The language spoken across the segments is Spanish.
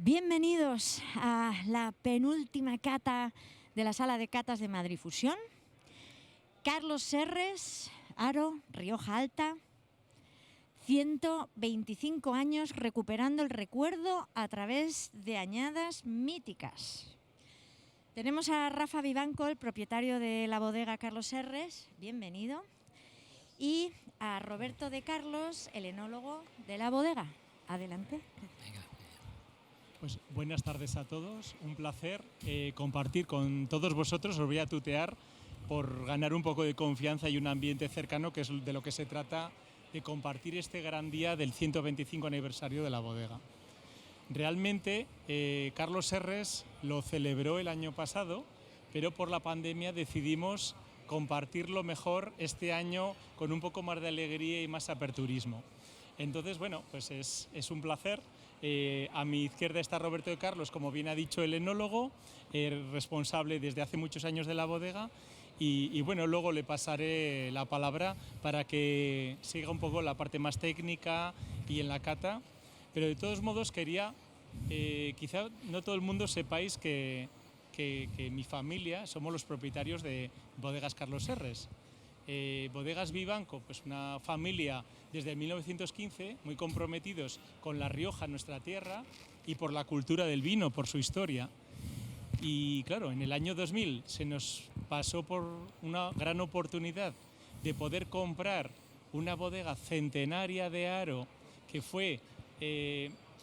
Bienvenidos a la penúltima cata de la Sala de Catas de Madrid Fusión. Carlos Serres, Haro, Rioja Alta, 125 años recuperando el recuerdo a través de añadas míticas. Tenemos a Rafa Vivanco, el propietario de la bodega Carlos Serres, bienvenido, y a Roberto de Carlos, el enólogo de la bodega. Adelante. Venga. Pues buenas tardes a todos, un placer compartir con todos vosotros. Os voy a tutear por ganar un poco de confianza y un ambiente cercano, que es de lo que se trata, de compartir este gran día del 125 aniversario de la bodega. Realmente Carlos Serres lo celebró el año pasado, pero por la pandemia decidimos compartirlo mejor este año con un poco más de alegría y más aperturismo. Entonces, bueno, pues es un placer. A mi izquierda está Roberto de Carlos, como bien ha dicho, el enólogo, responsable desde hace muchos años de la bodega. Y bueno, luego le pasaré la palabra para que siga un poco la parte más técnica y en la cata. Pero de todos modos quería, quizá no todo el mundo sepáis que mi familia somos los propietarios de Bodegas Carlos Serres. Bodegas Vivanco, pues una familia desde 1915, muy comprometidos con La Rioja, nuestra tierra, y por la cultura del vino, por su historia. Y claro, en el año 2000 se nos pasó por una gran oportunidad de poder comprar una bodega centenaria de Haro, que fue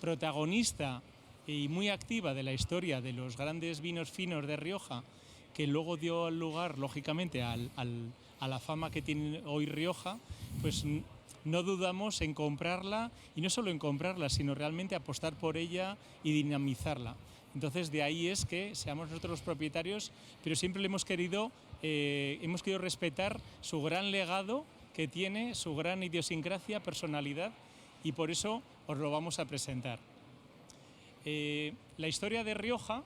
protagonista y muy activa de la historia de los grandes vinos finos de Rioja, que luego dio lugar, lógicamente, a la fama que tiene hoy Rioja. Pues no dudamos en comprarla, y no solo en comprarla, sino realmente apostar por ella y dinamizarla. Entonces, de ahí es que seamos nosotros los propietarios, pero siempre le hemos querido respetar su gran legado que tiene, su gran idiosincrasia, personalidad, y por eso os lo vamos a presentar. La historia de Rioja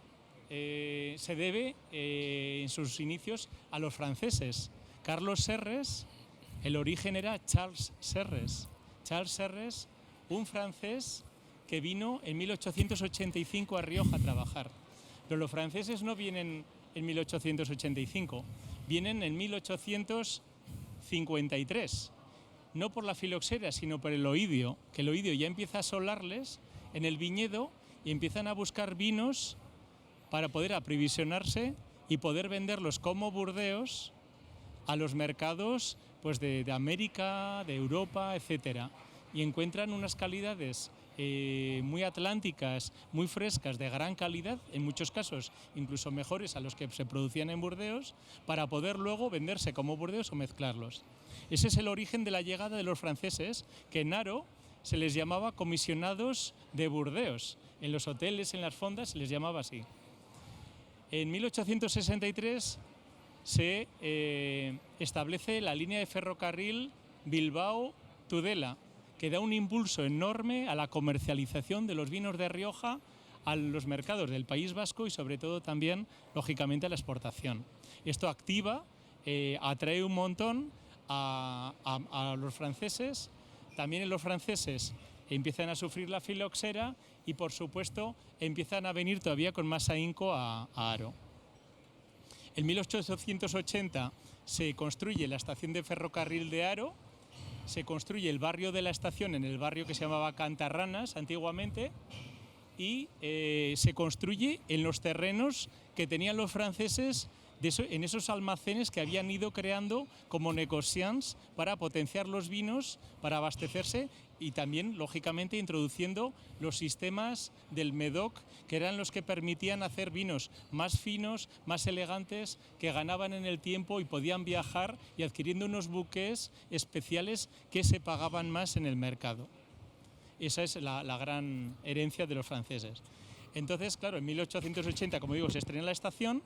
se debe en sus inicios a los franceses. Carlos Serres, el origen era Charles Serres. Charles Serres, un francés que vino en 1885 a Rioja a trabajar. Pero los franceses no vienen en 1885, vienen en 1853. No por la filoxera, sino por el oidio, que el oidio ya empieza a asolarles en el viñedo y empiezan a buscar vinos para poder aprovisionarse y poder venderlos como Burdeos a los mercados, pues de América, de Europa, etcétera. Y encuentran unas calidades muy atlánticas, muy frescas, de gran calidad, en muchos casos incluso mejores a los que se producían en Burdeos, para poder luego venderse como Burdeos o mezclarlos. Ese es el origen de la llegada de los franceses, que en Haro se les llamaba comisionados de Burdeos. En los hoteles, en las fondas, se les llamaba así. En 1863 se establece la línea de ferrocarril Bilbao-Tudela, que da un impulso enorme a la comercialización de los vinos de Rioja a los mercados del País Vasco y sobre todo también, lógicamente, a la exportación. Esto activa, atrae un montón a los franceses. También los franceses empiezan a sufrir la filoxera y, por supuesto, empiezan a venir todavía con más ahínco a Haro. En 1880 se construye la estación de ferrocarril de Haro, se construye el barrio de la estación en el barrio que se llamaba Cantarranas antiguamente, y se construye en los terrenos que tenían los franceses en esos almacenes que habían ido creando como negociants para potenciar los vinos, para abastecerse, y también, lógicamente, introduciendo los sistemas del Medoc, que eran los que permitían hacer vinos más finos, más elegantes, que ganaban en el tiempo y podían viajar, y adquiriendo unos buques especiales que se pagaban más en el mercado. Esa es la gran herencia de los franceses. Entonces, claro, en 1880, como digo, se estrena la estación.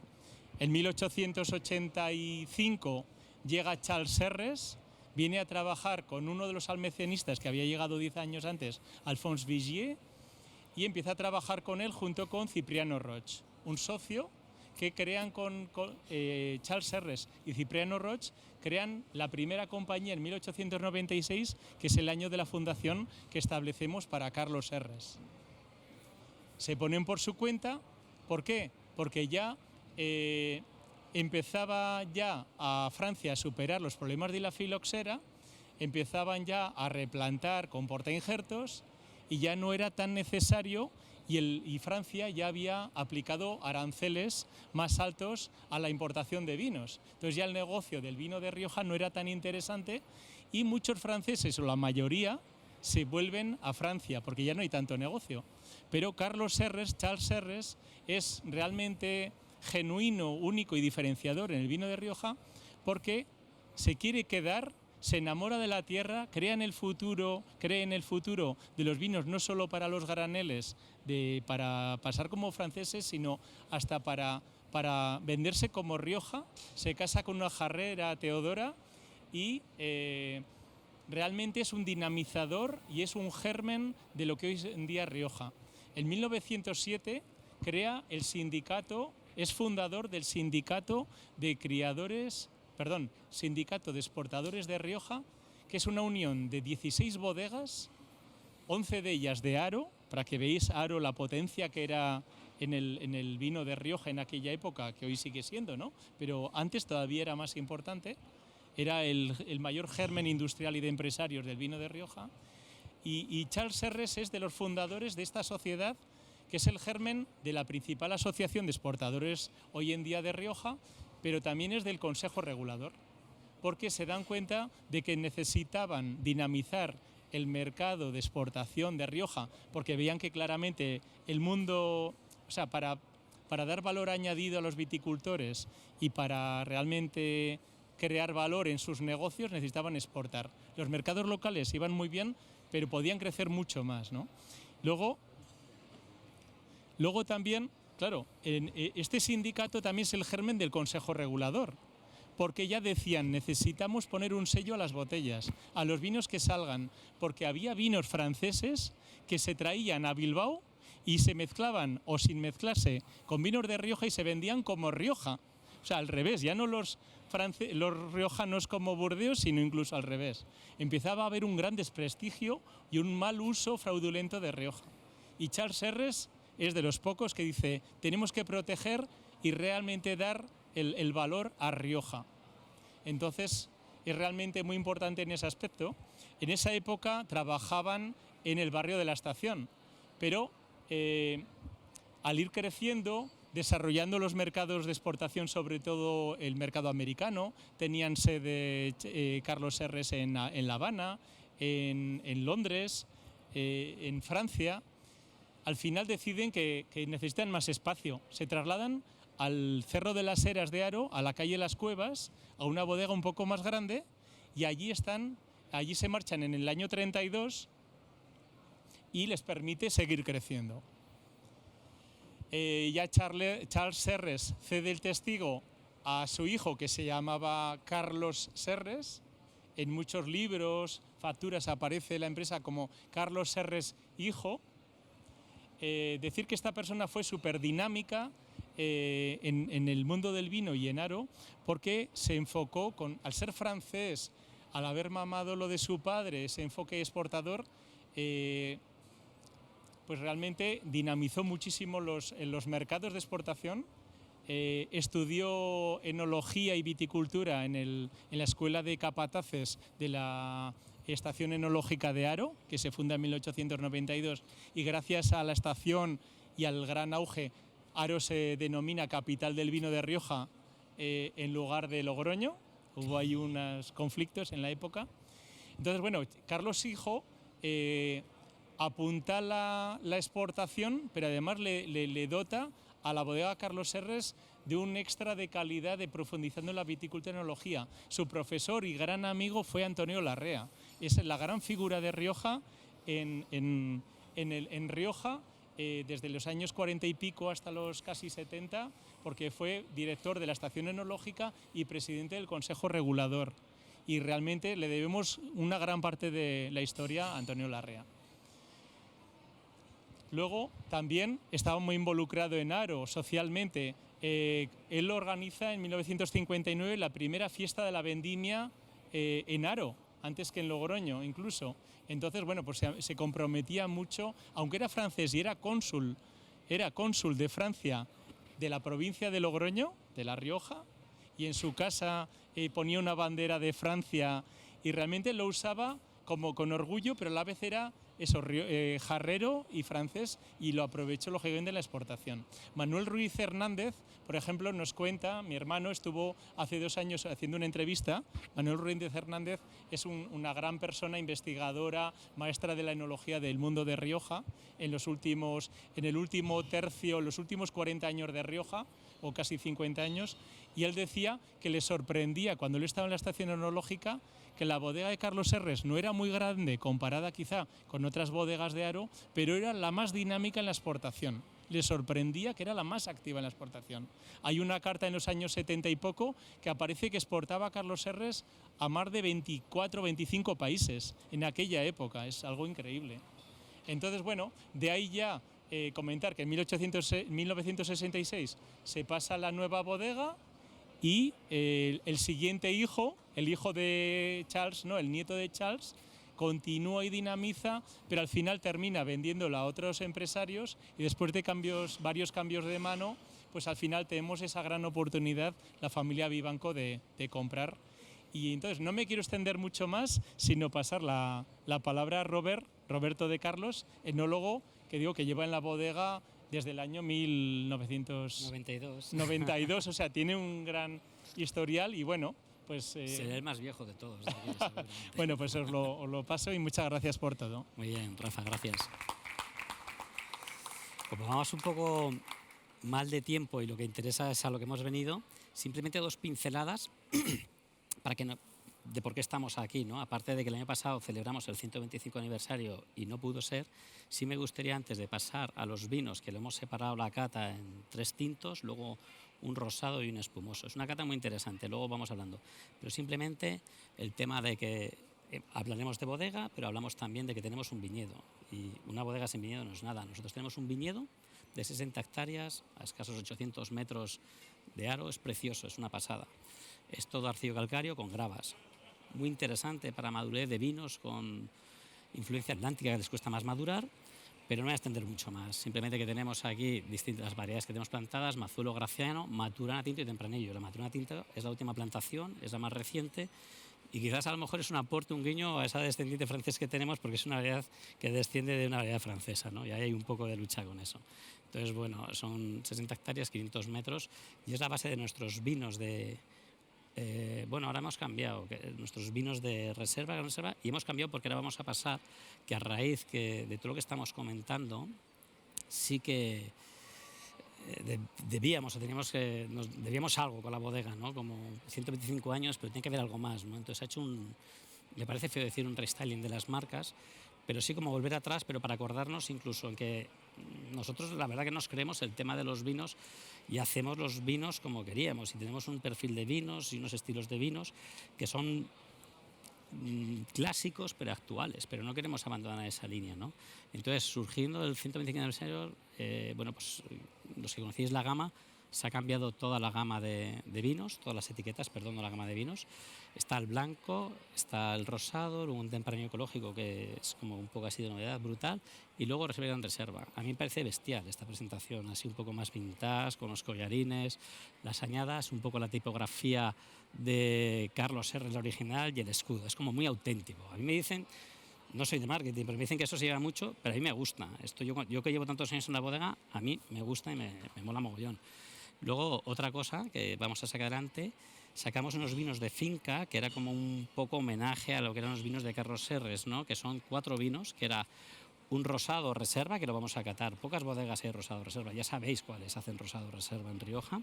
En 1885 llega Charles Serres, viene a trabajar con uno de los almacenistas que había llegado 10 años antes, Alphonse Vigier, y empieza a trabajar con él junto con Cipriano Roig, un socio que crean con Charles Serres y Cipriano Roig, crean la primera compañía en 1896, que es el año de la fundación que establecemos para Carlos Serres. se ponen por su cuenta. ¿Por qué? Porque ya empezaba ya a Francia a superar los problemas de la filoxera, empezaban ya a replantar con portainjertos y ya no era tan necesario, y Francia ya había aplicado aranceles más altos a la importación de vinos. Entonces ya el negocio del vino de Rioja no era tan interesante y muchos franceses, o la mayoría, se vuelven a Francia porque ya no hay tanto negocio. Pero Charles Serres, es realmente genuino, único y diferenciador en el vino de Rioja porque se quiere quedar, se enamora de la tierra, cree en el futuro de los vinos, no solo para los graneles, para pasar como franceses, sino hasta para venderse como Rioja. Se casa con una jarrera, Teodora, y realmente es un dinamizador y es un germen de lo que hoy en día es Rioja. En 1907 crea el sindicato, es fundador del sindicato de exportadores de Rioja, que es una unión de 16 bodegas, 11 de ellas de Haro, para que veáis Haro la potencia que era en el vino de Rioja en aquella época, que hoy sigue siendo, ¿no? Pero antes todavía era más importante, era el mayor germen industrial y de empresarios del vino de Rioja, y Charles Serres es de los fundadores de esta sociedad, que es el germen de la principal asociación de exportadores hoy en día de Rioja, pero también es del Consejo Regulador, porque se dan cuenta de que necesitaban dinamizar el mercado de exportación de Rioja, porque veían que claramente el mundo, o sea, para dar valor añadido a los viticultores y para realmente crear valor en sus negocios, necesitaban exportar. Los mercados locales iban muy bien, pero podían crecer mucho más, ¿no? Luego también, claro, este sindicato también es el germen del Consejo Regulador, porque ya decían, necesitamos poner un sello a las botellas, a los vinos que salgan, porque había vinos franceses que se traían a Bilbao y se mezclaban, o sin mezclarse, con vinos de Rioja y se vendían como Rioja. O sea, al revés, ya no los riojanos como Burdeos, sino incluso al revés. Empezaba a haber un gran desprestigio y un mal uso fraudulento de Rioja. Y Charles Serres es de los pocos que dice, tenemos que proteger y realmente dar el valor a Rioja. Entonces, es realmente muy importante en ese aspecto. En esa época trabajaban en el barrio de la Estación, pero al ir creciendo, desarrollando los mercados de exportación, sobre todo el mercado americano, tenían sede Carlos Serres en La Habana, en Londres, en Francia. Al final deciden que necesitan más espacio. Se trasladan al Cerro de las Heras de Haro, a la calle Las Cuevas, a una bodega un poco más grande, y allí se marchan en el año 32 y les permite seguir creciendo. Ya Charles Serres cede el testigo a su hijo, que se llamaba Carlos Serres. En muchos libros, facturas, aparece la empresa como Carlos Serres hijo. Decir que esta persona fue súper dinámica en el mundo del vino y en Haro, porque se enfocó, al ser francés, al haber mamado lo de su padre, ese enfoque exportador, pues realmente dinamizó muchísimo los mercados de exportación. Estudió enología y viticultura en la Escuela de Capataces de la Estación Enológica de Haro, que se funda en 1892, y gracias a la estación y al gran auge, Haro se denomina capital del vino de Rioja en lugar de Logroño. Hubo ahí unos conflictos en la época. Entonces, bueno, Carlos hijo apunta la exportación, pero además le dota a la bodega Carlos Serres de un extra de calidad de profundizando en la viticultura y enología. Su profesor y gran amigo fue Antonio Larrea. Es la gran figura de Rioja en Rioja desde los años 40 y pico hasta los casi 70, porque fue director de la Estación Enológica y presidente del Consejo Regulador. Y realmente le debemos una gran parte de la historia a Antonio Larrea. Luego también estaba muy involucrado en Haro socialmente. Él organiza en 1959 la primera fiesta de la vendimia en Haro, antes que en Logroño incluso. Entonces, bueno, pues se comprometía mucho, aunque era francés y era cónsul era cónsul de Francia de la provincia de Logroño, de La Rioja, y en su casa ponía una bandera de Francia y realmente lo usaba como con orgullo, pero a la vez era eso, jarrero y francés, y lo aprovechó lógicamente en la exportación. Manuel Ruiz Hernández, por ejemplo, nos cuenta, mi hermano estuvo hace 2 años haciendo una entrevista. Manuel Ruiz Hernández es una gran persona, investigadora, maestra de la enología del mundo de Rioja, en el último tercio, los últimos 40 años de Rioja, o casi 50 años, y él decía que le sorprendía cuando él estaba en la estación enológica que la bodega de Carlos Serres no era muy grande comparada quizá con otras bodegas de Haro, pero era la más dinámica en la exportación. Le sorprendía que era la más activa en la exportación. Hay una carta en los años 70 y poco que aparece que exportaba Carlos Serres a más de 24 o 25 países en aquella época. Es algo increíble. Entonces, bueno, de ahí ya comentar que en 1966 se pasa a la nueva bodega y el siguiente hijo, el hijo de Charles, no, el nieto de Charles, continúa y dinamiza, pero al final termina vendiéndola a otros empresarios y después de varios cambios de mano, pues al final tenemos esa gran oportunidad, la familia Vivanco, de comprar. Y entonces no me quiero extender mucho más, sino pasar la palabra a Roberto de Carlos, enólogo, que digo que lleva en la bodega desde el año 1992, o sea, tiene un gran historial y bueno, pues... Será el más viejo de todos. De aquí, bueno, pues os lo paso y muchas gracias por todo. Muy bien, Rafa, gracias. Como vamos un poco mal de tiempo y lo que interesa es a lo que hemos venido, simplemente 2 pinceladas para que de por qué estamos aquí, ¿no? Aparte de que el año pasado celebramos el 125 aniversario y no pudo ser, sí me gustaría, antes de pasar a los vinos, que lo hemos separado la cata en 3 tintos, luego un rosado y un espumoso. Es una cata muy interesante, luego vamos hablando. Pero simplemente el tema de que hablaremos de bodega, pero hablamos también de que tenemos un viñedo. Y una bodega sin viñedo no es nada. Nosotros tenemos un viñedo de 60 hectáreas, a escasos 800 metros de aro, es precioso, es una pasada. Es todo arcillo calcáreo con gravas. Muy interesante para madurez de vinos con influencia atlántica, que les cuesta más madurar, pero no voy a extender mucho más. Simplemente que tenemos aquí distintas variedades que tenemos plantadas: Mazuelo Graciano, Maturana Tinto y Tempranillo. La Maturana Tinto es la última plantación, es la más reciente, y quizás a lo mejor es un aporte, un guiño a esa descendiente francés que tenemos, porque es una variedad que desciende de una variedad francesa, ¿no? Y ahí hay un poco de lucha con eso. Entonces, bueno, son 60 hectáreas, 500 metros, y es la base de nuestros vinos de... bueno, ahora hemos cambiado nuestros vinos de reserva, y hemos cambiado porque ahora vamos a pasar que a raíz de todo lo que estamos comentando, sí que debíamos algo con la bodega, ¿no? Como 125 años, pero tiene que haber algo más, ¿no? Entonces ha hecho me parece feo decir un restyling de las marcas, pero sí como volver atrás, pero para acordarnos incluso en que nosotros la verdad que nos creemos el tema de los vinos y hacemos los vinos como queríamos, y tenemos un perfil de vinos y unos estilos de vinos que son clásicos pero actuales, pero no queremos abandonar esa línea, ¿no? Entonces, surgiendo el 125 aniversario, bueno, pues los que conocéis la gama, se ha cambiado toda la gama de vinos, todas las etiquetas, perdón, no la gama de vinos. Está el blanco, está el rosado, luego un tempranillo ecológico que es como un poco así de novedad, brutal, y luego reserva y gran reserva. A mí me parece bestial esta presentación, así un poco más vintage, con los collarines, las añadas, un poco la tipografía de Carlos Serres, la original, y el escudo. Es como muy auténtico. A mí me dicen, no soy de marketing, pero me dicen que eso se lleva mucho, pero a mí me gusta. Esto yo que llevo tantos años en la bodega, a mí me gusta y me mola mogollón. Luego, otra cosa que vamos a sacar adelante, sacamos unos vinos de finca, que era como un poco homenaje a lo que eran los vinos de Carlos Serres, ¿no? Que son 4 vinos, que era un rosado reserva, que lo vamos a catar. Pocas bodegas hay rosado reserva, ya sabéis cuáles hacen rosado reserva en Rioja.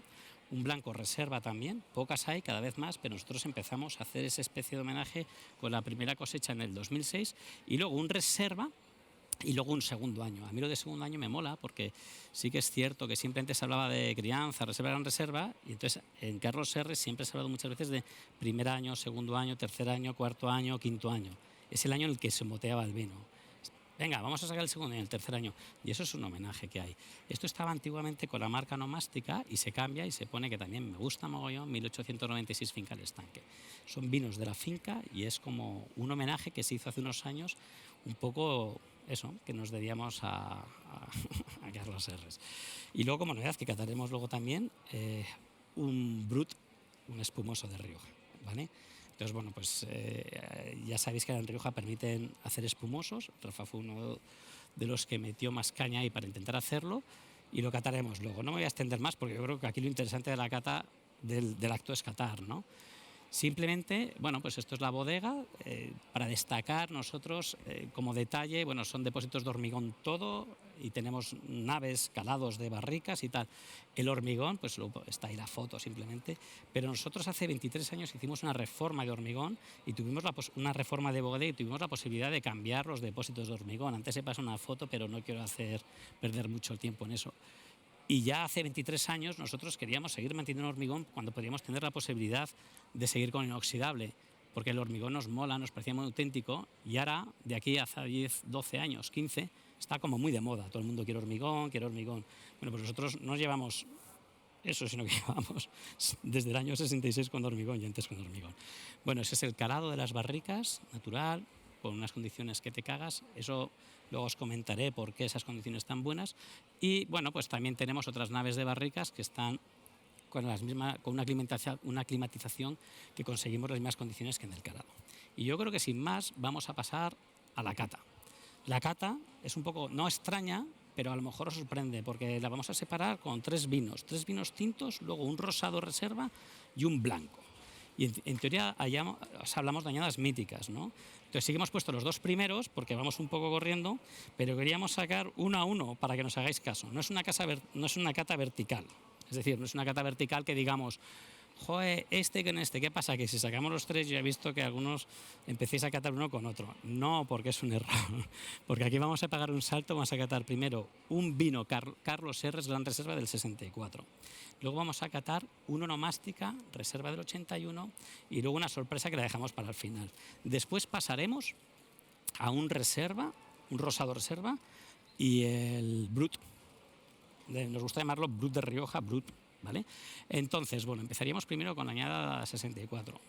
Un blanco reserva también, pocas hay, cada vez más, pero nosotros empezamos a hacer esa especie de homenaje con la primera cosecha en el 2006, y luego un reserva, y luego un segundo año. A mí lo de segundo año me mola porque sí que es cierto que siempre antes se hablaba de crianza, reserva, gran reserva, y entonces en Carlos Serres siempre se ha hablado muchas veces de primer año, segundo año, tercer año, cuarto año, quinto año. Es el año en el que se moteaba el vino. Venga, vamos a sacar el segundo y el tercer año. Y eso es un homenaje que hay. Esto estaba antiguamente con la marca Nomástica y se cambia y se pone, que también me gusta mogollón, 1896 Finca El Estanque. Son vinos de la finca y es como un homenaje que se hizo hace unos años, un poco eso, que nos debíamos a Carlos Serres. Y luego, como novedad, que cataremos luego también un Brut, un espumoso de Rioja, ¿vale? Entonces, bueno, pues ya sabéis que en Rioja permiten hacer espumosos. Rafa fue uno de los que metió más caña ahí para intentar hacerlo, y lo cataremos luego. No me voy a extender más porque yo creo que aquí lo interesante de la cata, del acto, es catar, ¿no? Simplemente, bueno, pues esto es la bodega. Para destacar, nosotros como detalle, bueno, son depósitos de hormigón todo, y tenemos naves, calados de barricas y tal. El hormigón, pues está ahí la foto simplemente, pero nosotros hace 23 años hicimos una reforma de hormigón y tuvimos una reforma de bodega, y tuvimos la posibilidad de cambiar los depósitos de hormigón. Antes se pasa una foto, pero no quiero perder mucho el tiempo en eso. Y ya hace 23 años nosotros queríamos seguir manteniendo hormigón cuando podíamos tener la posibilidad de seguir con inoxidable, porque el hormigón nos mola, nos parecía muy auténtico, y ahora, de aquí hace 10, 12 años, 15, está como muy de moda. Todo el mundo quiere hormigón, quiere hormigón. Bueno, pues nosotros no llevamos eso, sino que llevamos desde el año 66 con hormigón y antes con hormigón. Bueno, ese es el calado de las barricas, natural, con unas condiciones que te cagas. Eso luego os comentaré por qué esas condiciones están buenas. Y bueno, pues también tenemos otras naves de barricas que están con una climatización que conseguimos las mismas condiciones que en el calado. Y yo creo que sin más vamos a pasar a la cata. La cata es un poco, no extraña, pero a lo mejor os sorprende, porque la vamos a separar con tres vinos tintos, luego un rosado reserva y un blanco. Y en teoría hablamos de añadas míticas, ¿no? Entonces sí que hemos puesto los dos primeros porque vamos un poco corriendo, pero queríamos sacar uno a uno para que nos hagáis caso. No es una cata vertical, es decir, no es una cata vertical que digamos, joder, con este, ¿qué pasa? Que si sacamos los tres, yo he visto que algunos empecéis a catar uno con otro. No, porque es un error, porque aquí vamos a pegar un salto. Vamos a catar primero un vino Carlos Serres Gran Reserva del 64. Luego vamos a catar un onomástica Reserva del 81, y luego una sorpresa que la dejamos para el final. Después pasaremos a un rosado reserva, y el Brut. Nos gusta llamarlo Brut de Rioja, Brut, ¿vale? Entonces, bueno, empezaríamos primero con la añada 64.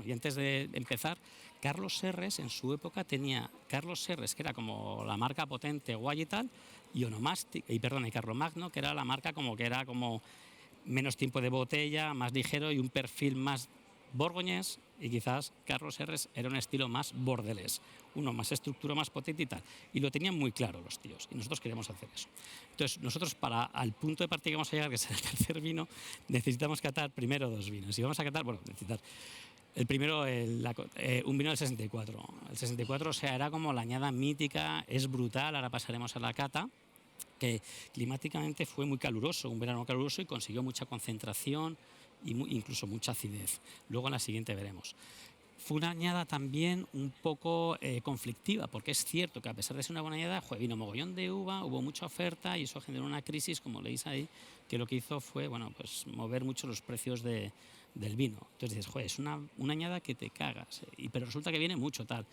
Y antes de empezar, Carlos Serres en su época tenía Carlos Serres, que era como la marca potente, guay y tal, y Carlomagno, que era la marca que era como menos tiempo de botella, más ligero y un perfil más borgoñés, y quizás Carlos Serres era un estilo más bordelés, uno más estructura, más potente y tal. Y lo tenían muy claro los tíos, y nosotros queremos hacer eso. Entonces, nosotros al punto de partida que vamos a llegar, que es el tercer vino, necesitamos catar primero dos vinos. Y vamos a catar, el primero, un vino del 64. El 64, o sea, era como la añada mítica, es brutal. Ahora pasaremos a la cata, que climáticamente fue muy caluroso, un verano caluroso, y consiguió mucha concentración y incluso mucha acidez. Luego en la siguiente veremos. Fue una añada también un poco conflictiva, porque es cierto que a pesar de ser una buena añada, vino mogollón de uva, hubo mucha oferta, y eso generó una crisis, como leéis ahí, que lo que hizo fue pues mover mucho los precios del vino. Entonces dices, es una añada que te cagas, pero resulta que viene mucho tal.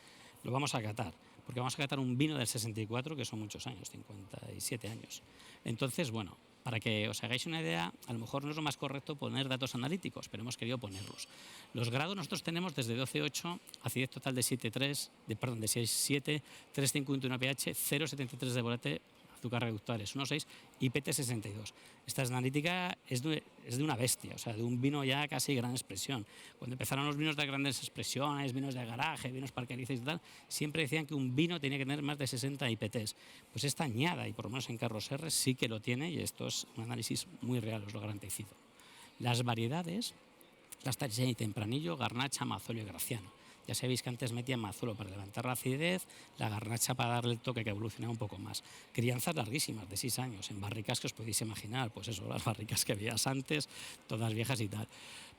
Lo vamos a catar, porque vamos a catar un vino del 64, que son muchos años, 57 años. Entonces, bueno, para que os hagáis una idea, a lo mejor no es lo más correcto poner datos analíticos, pero hemos querido ponerlos. Los grados nosotros tenemos desde 12,8, acidez total de 6,7, 3,51 pH, 0,73 de volate, azúcar reductores 1,6 y PT 62. Esta analítica es de una bestia, o sea, de un vino ya casi gran expresión. Cuando empezaron los vinos de grandes expresiones, vinos de garaje, vinos parquerizados y tal, siempre decían que un vino tenía que tener más de 60 IPTs. Pues esta añada, y por lo menos en Carlos Serres, sí que lo tiene, y esto es un análisis muy real, os lo garantizo. Las variedades, las Tarseni, Tempranillo, Garnacha, Mazzolo y Graciano. Ya sabéis que antes metían Mazzolo para levantar la acidez, la Garnacha para darle el toque que evolucionaba un poco más. Crianzas larguísimas, de 6 años, en barricas que os podéis imaginar, pues eso, las barricas que veías antes, todas viejas y tal.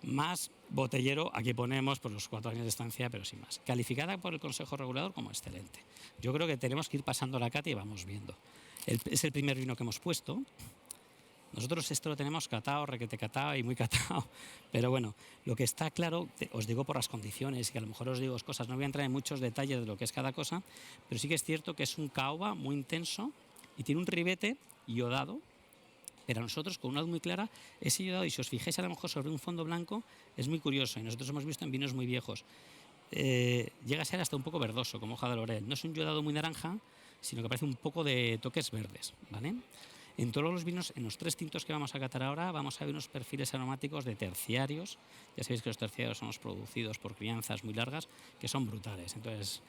Más botellero, aquí ponemos por los 4 años de estancia, pero sin más. Calificada por el Consejo Regulador como excelente. Yo creo que tenemos que ir pasando la cata y vamos viendo. Es el primer vino que hemos puesto. Nosotros esto lo tenemos catado, requete catado y muy catado, pero bueno, lo que está claro, os digo por las condiciones, y que a lo mejor os digo cosas, no voy a entrar en muchos detalles de lo que es cada cosa, pero sí que es cierto que es un caoba muy intenso y tiene un ribete iodado, pero a nosotros con una luz muy clara, ese iodado, y si os fijáis a lo mejor sobre un fondo blanco, es muy curioso, y nosotros hemos visto en vinos muy viejos, llega a ser hasta un poco verdoso, como hoja de laurel. No es un iodado muy naranja, sino que parece un poco de toques verdes, ¿vale? En todos los vinos, en los 3 tintos que vamos a catar ahora, vamos a ver unos perfiles aromáticos de terciarios. Ya sabéis que los terciarios son los producidos por crianzas muy largas, que son brutales. Entonces,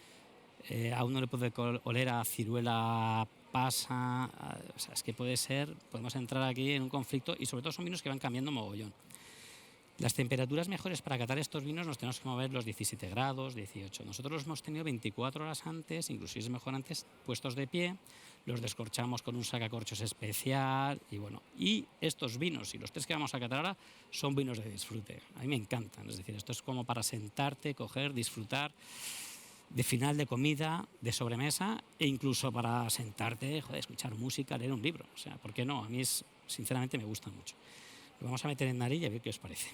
a uno le puede oler a ciruela pasa, o sea, es que podemos entrar aquí en un conflicto, y sobre todo son vinos que van cambiando mogollón. Las temperaturas mejores para catar estos vinos nos tenemos que mover los 17 grados, 18. Nosotros los hemos tenido 24 horas antes, incluso es mejor antes, puestos de pie, los descorchamos con un sacacorchos especial y bueno. Y estos vinos, y los 3 que vamos a catar ahora, son vinos de disfrute. A mí me encantan, es decir, esto es como para sentarte, coger, disfrutar de final de comida, de sobremesa, e incluso para sentarte, escuchar música, leer un libro. O sea, ¿por qué no? A mí sinceramente me gusta mucho. Lo vamos a meter en nariz y a ver qué os parece.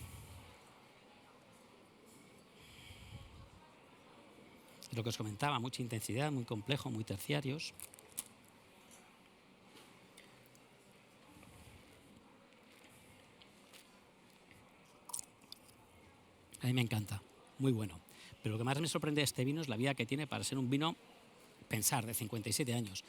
Lo que os comentaba, mucha intensidad, muy complejo, muy terciarios. A mí me encanta, muy bueno. Pero lo que más me sorprende de este vino es la vida que tiene para ser un vino, pensar, de 57 años.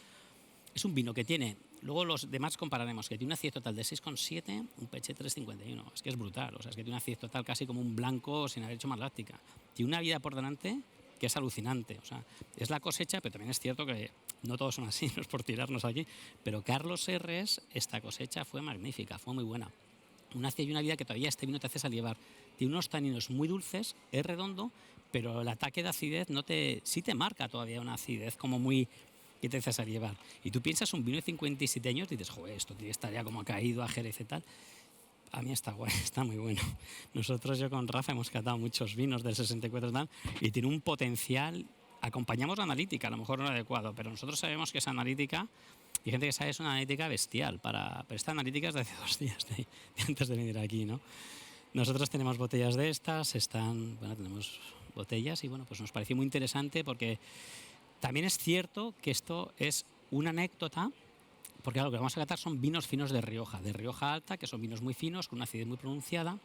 Es un vino que tiene, luego los demás compararemos, que tiene una acidez total de 6,7, un pH 3,51. Es que es brutal, o sea, es que tiene una acidez total casi como un blanco sin haber hecho más láctica. Tiene una vida por delante que es alucinante. O sea, es la cosecha, pero también es cierto que no todos son así, no es por tirarnos aquí, pero Carlos Serres, esta cosecha fue magnífica, fue muy buena. Una acidez y una vida que todavía este vino te hace salivar. Tiene unos taninos muy dulces, es redondo, pero el ataque de acidez sí te marca todavía una acidez como muy... que te hace llevar. Y tú piensas un vino de 57 años y dices, joder, esto estaría como ha caído a Jerez y tal. A mí está guay, está muy bueno. Nosotros, yo con Rafa, hemos catado muchos vinos del 64 y tal, y tiene un potencial. Acompañamos la analítica, a lo mejor no adecuado, pero nosotros sabemos que esa analítica, y gente que sabe, es una analítica bestial. Pero esta analítica es de hace 2 días, de antes de venir aquí, ¿no? Nosotros tenemos botellas de estas, tenemos botellas, y bueno, pues nos pareció muy interesante porque también es cierto que esto es una anécdota, porque lo que vamos a catar son vinos finos de Rioja Alta, que son vinos muy finos, con una acidez muy pronunciada,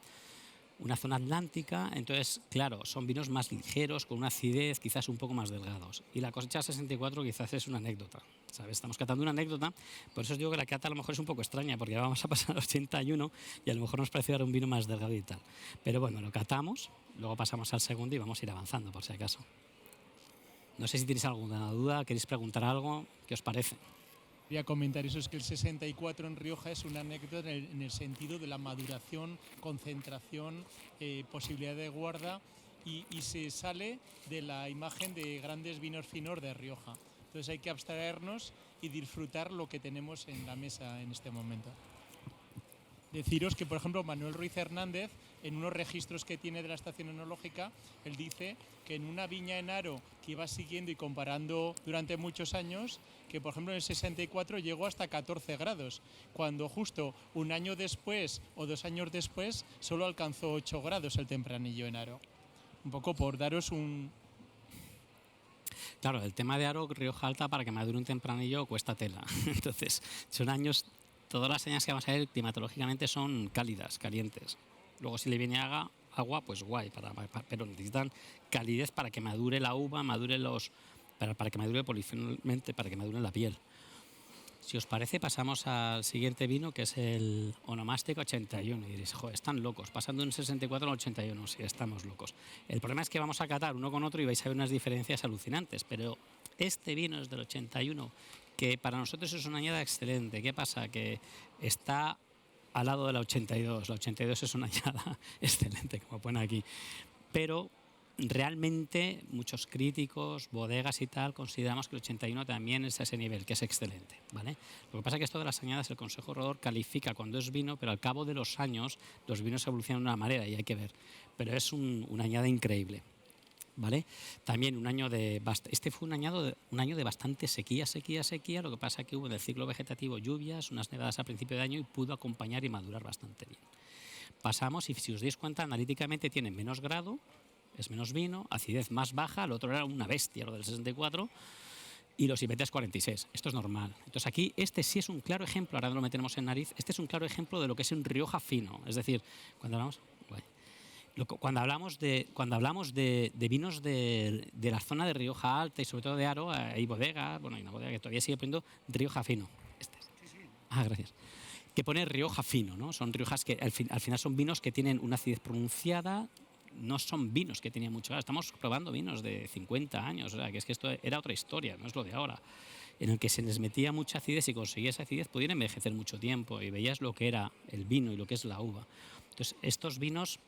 una zona atlántica. Entonces, claro, son vinos más ligeros, con una acidez quizás un poco más delgados. Y la cosecha 64 quizás es una anécdota, ¿sabes? Estamos catando una anécdota, por eso os digo que la cata a lo mejor es un poco extraña, porque ya vamos a pasar al 81 y a lo mejor nos parece dar un vino más delgado y tal. Pero bueno, lo catamos, luego pasamos al segundo y vamos a ir avanzando, por si acaso. No sé si tenéis alguna duda, queréis preguntar algo, ¿qué os parece? Quería comentar eso, es que el 64 en Rioja es una anécdota en el sentido de la maduración, concentración, posibilidad de guarda, y se sale de la imagen de grandes vinos finos de Rioja. Entonces hay que abstraernos y disfrutar lo que tenemos en la mesa en este momento. Deciros que, por ejemplo, Manuel Ruiz Hernández, en unos registros que tiene de la estación enológica, él dice que en una viña en Haro que iba siguiendo y comparando durante muchos años, que por ejemplo en el 64 llegó hasta 14 grados, cuando justo un año después o 2 años después solo alcanzó 8 grados el tempranillo en Haro. Un poco por daros un... Claro, el tema de Haro, Rioja Alta, para que madure un tempranillo cuesta tela. Entonces, son años, todas las años que vamos a ver climatológicamente son cálidas, calientes. Luego si le viene agua, pues guay, pero necesitan calidez para que madure la uva, para que madure polifenolmente, para que madure la piel. Si os parece, pasamos al siguiente vino, que es el Onomastic 81. Y diréis, joder, están locos, pasando de un 64 al 81, sí, estamos locos. El problema es que vamos a catar uno con otro y vais a ver unas diferencias alucinantes, pero este vino es del 81, que para nosotros es una añada excelente. ¿Qué pasa? Que está al lado de la 82. La 82 es una añada excelente, como pone aquí. Pero realmente muchos críticos, bodegas y tal, consideramos que el 81 también es a ese nivel, que es excelente, ¿vale? Lo que pasa es que esto de las añadas el Consejo Rodor califica cuando es vino, pero al cabo de los años los vinos evolucionan de una manera y hay que ver. Pero es una añada increíble, ¿vale? También este fue un año de bastante sequía. Lo que pasa es que hubo en el ciclo vegetativo lluvias, unas nevadas a principio de año y pudo acompañar y madurar bastante bien. Pasamos y si os dais cuenta, analíticamente tiene menos grado, es menos vino, acidez más baja, el otro era una bestia, lo del 64, y los IBTs 46. Esto es normal. Entonces aquí este sí es un claro ejemplo, ahora lo metemos en nariz, este es un claro ejemplo de lo que es un Rioja fino. Es decir, cuando hablamos... Cuando hablamos de vinos de la zona de Rioja Alta y sobre todo de Haro, hay bodegas, bueno, hay una bodega que todavía sigue poniendo Rioja Fino. Gracias. Que pone Rioja Fino, ¿no? Son riojas que al final son vinos que tienen una acidez pronunciada, no son vinos que tenían mucho. Estamos probando vinos de 50 años, o sea, que es que esto era otra historia, no es lo de ahora, en el que se les metía mucha acidez y conseguía esa acidez, podían envejecer mucho tiempo y veías lo que era el vino y lo que es la uva. Entonces, estos vinos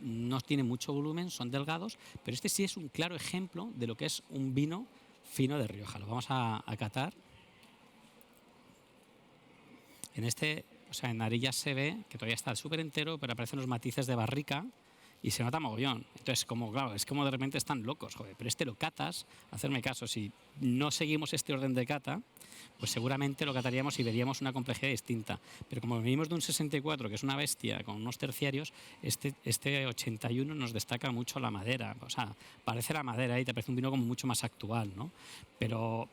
no tienen mucho volumen, son delgados, pero este sí es un claro ejemplo de lo que es un vino fino de Rioja. Lo vamos a catar. En este, o sea, en Arillas se ve que todavía está súper entero, pero aparecen los matices de barrica y se nota mogollón. Entonces, claro, es como de repente están locos, joder, pero este lo catas, hacerme caso, si no seguimos este orden de cata, pues seguramente lo cataríamos y veríamos una complejidad distinta. Pero como venimos de un 64, que es una bestia, con unos terciarios, este 81 nos destaca mucho la madera. O sea, parece la madera y te parece un vino como mucho más actual, ¿no? Pero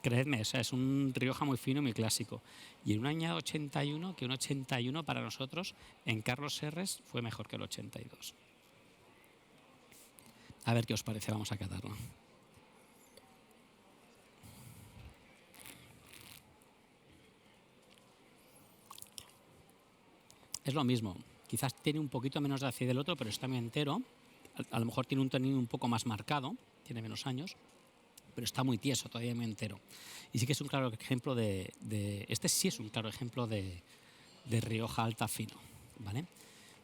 creedme, o sea, es un Rioja muy fino y muy clásico. Y en un añado 81, que un 81 para nosotros en Carlos Serres fue mejor que el 82. A ver qué os parece, vamos a catarlo. Es lo mismo, quizás tiene un poquito menos de acidez del otro, pero está muy entero. A lo mejor tiene un tanino un poco más marcado, tiene menos años, pero está muy tieso, todavía muy entero. Y sí que es un claro ejemplo este sí es un claro ejemplo de Rioja Alta fino, ¿vale?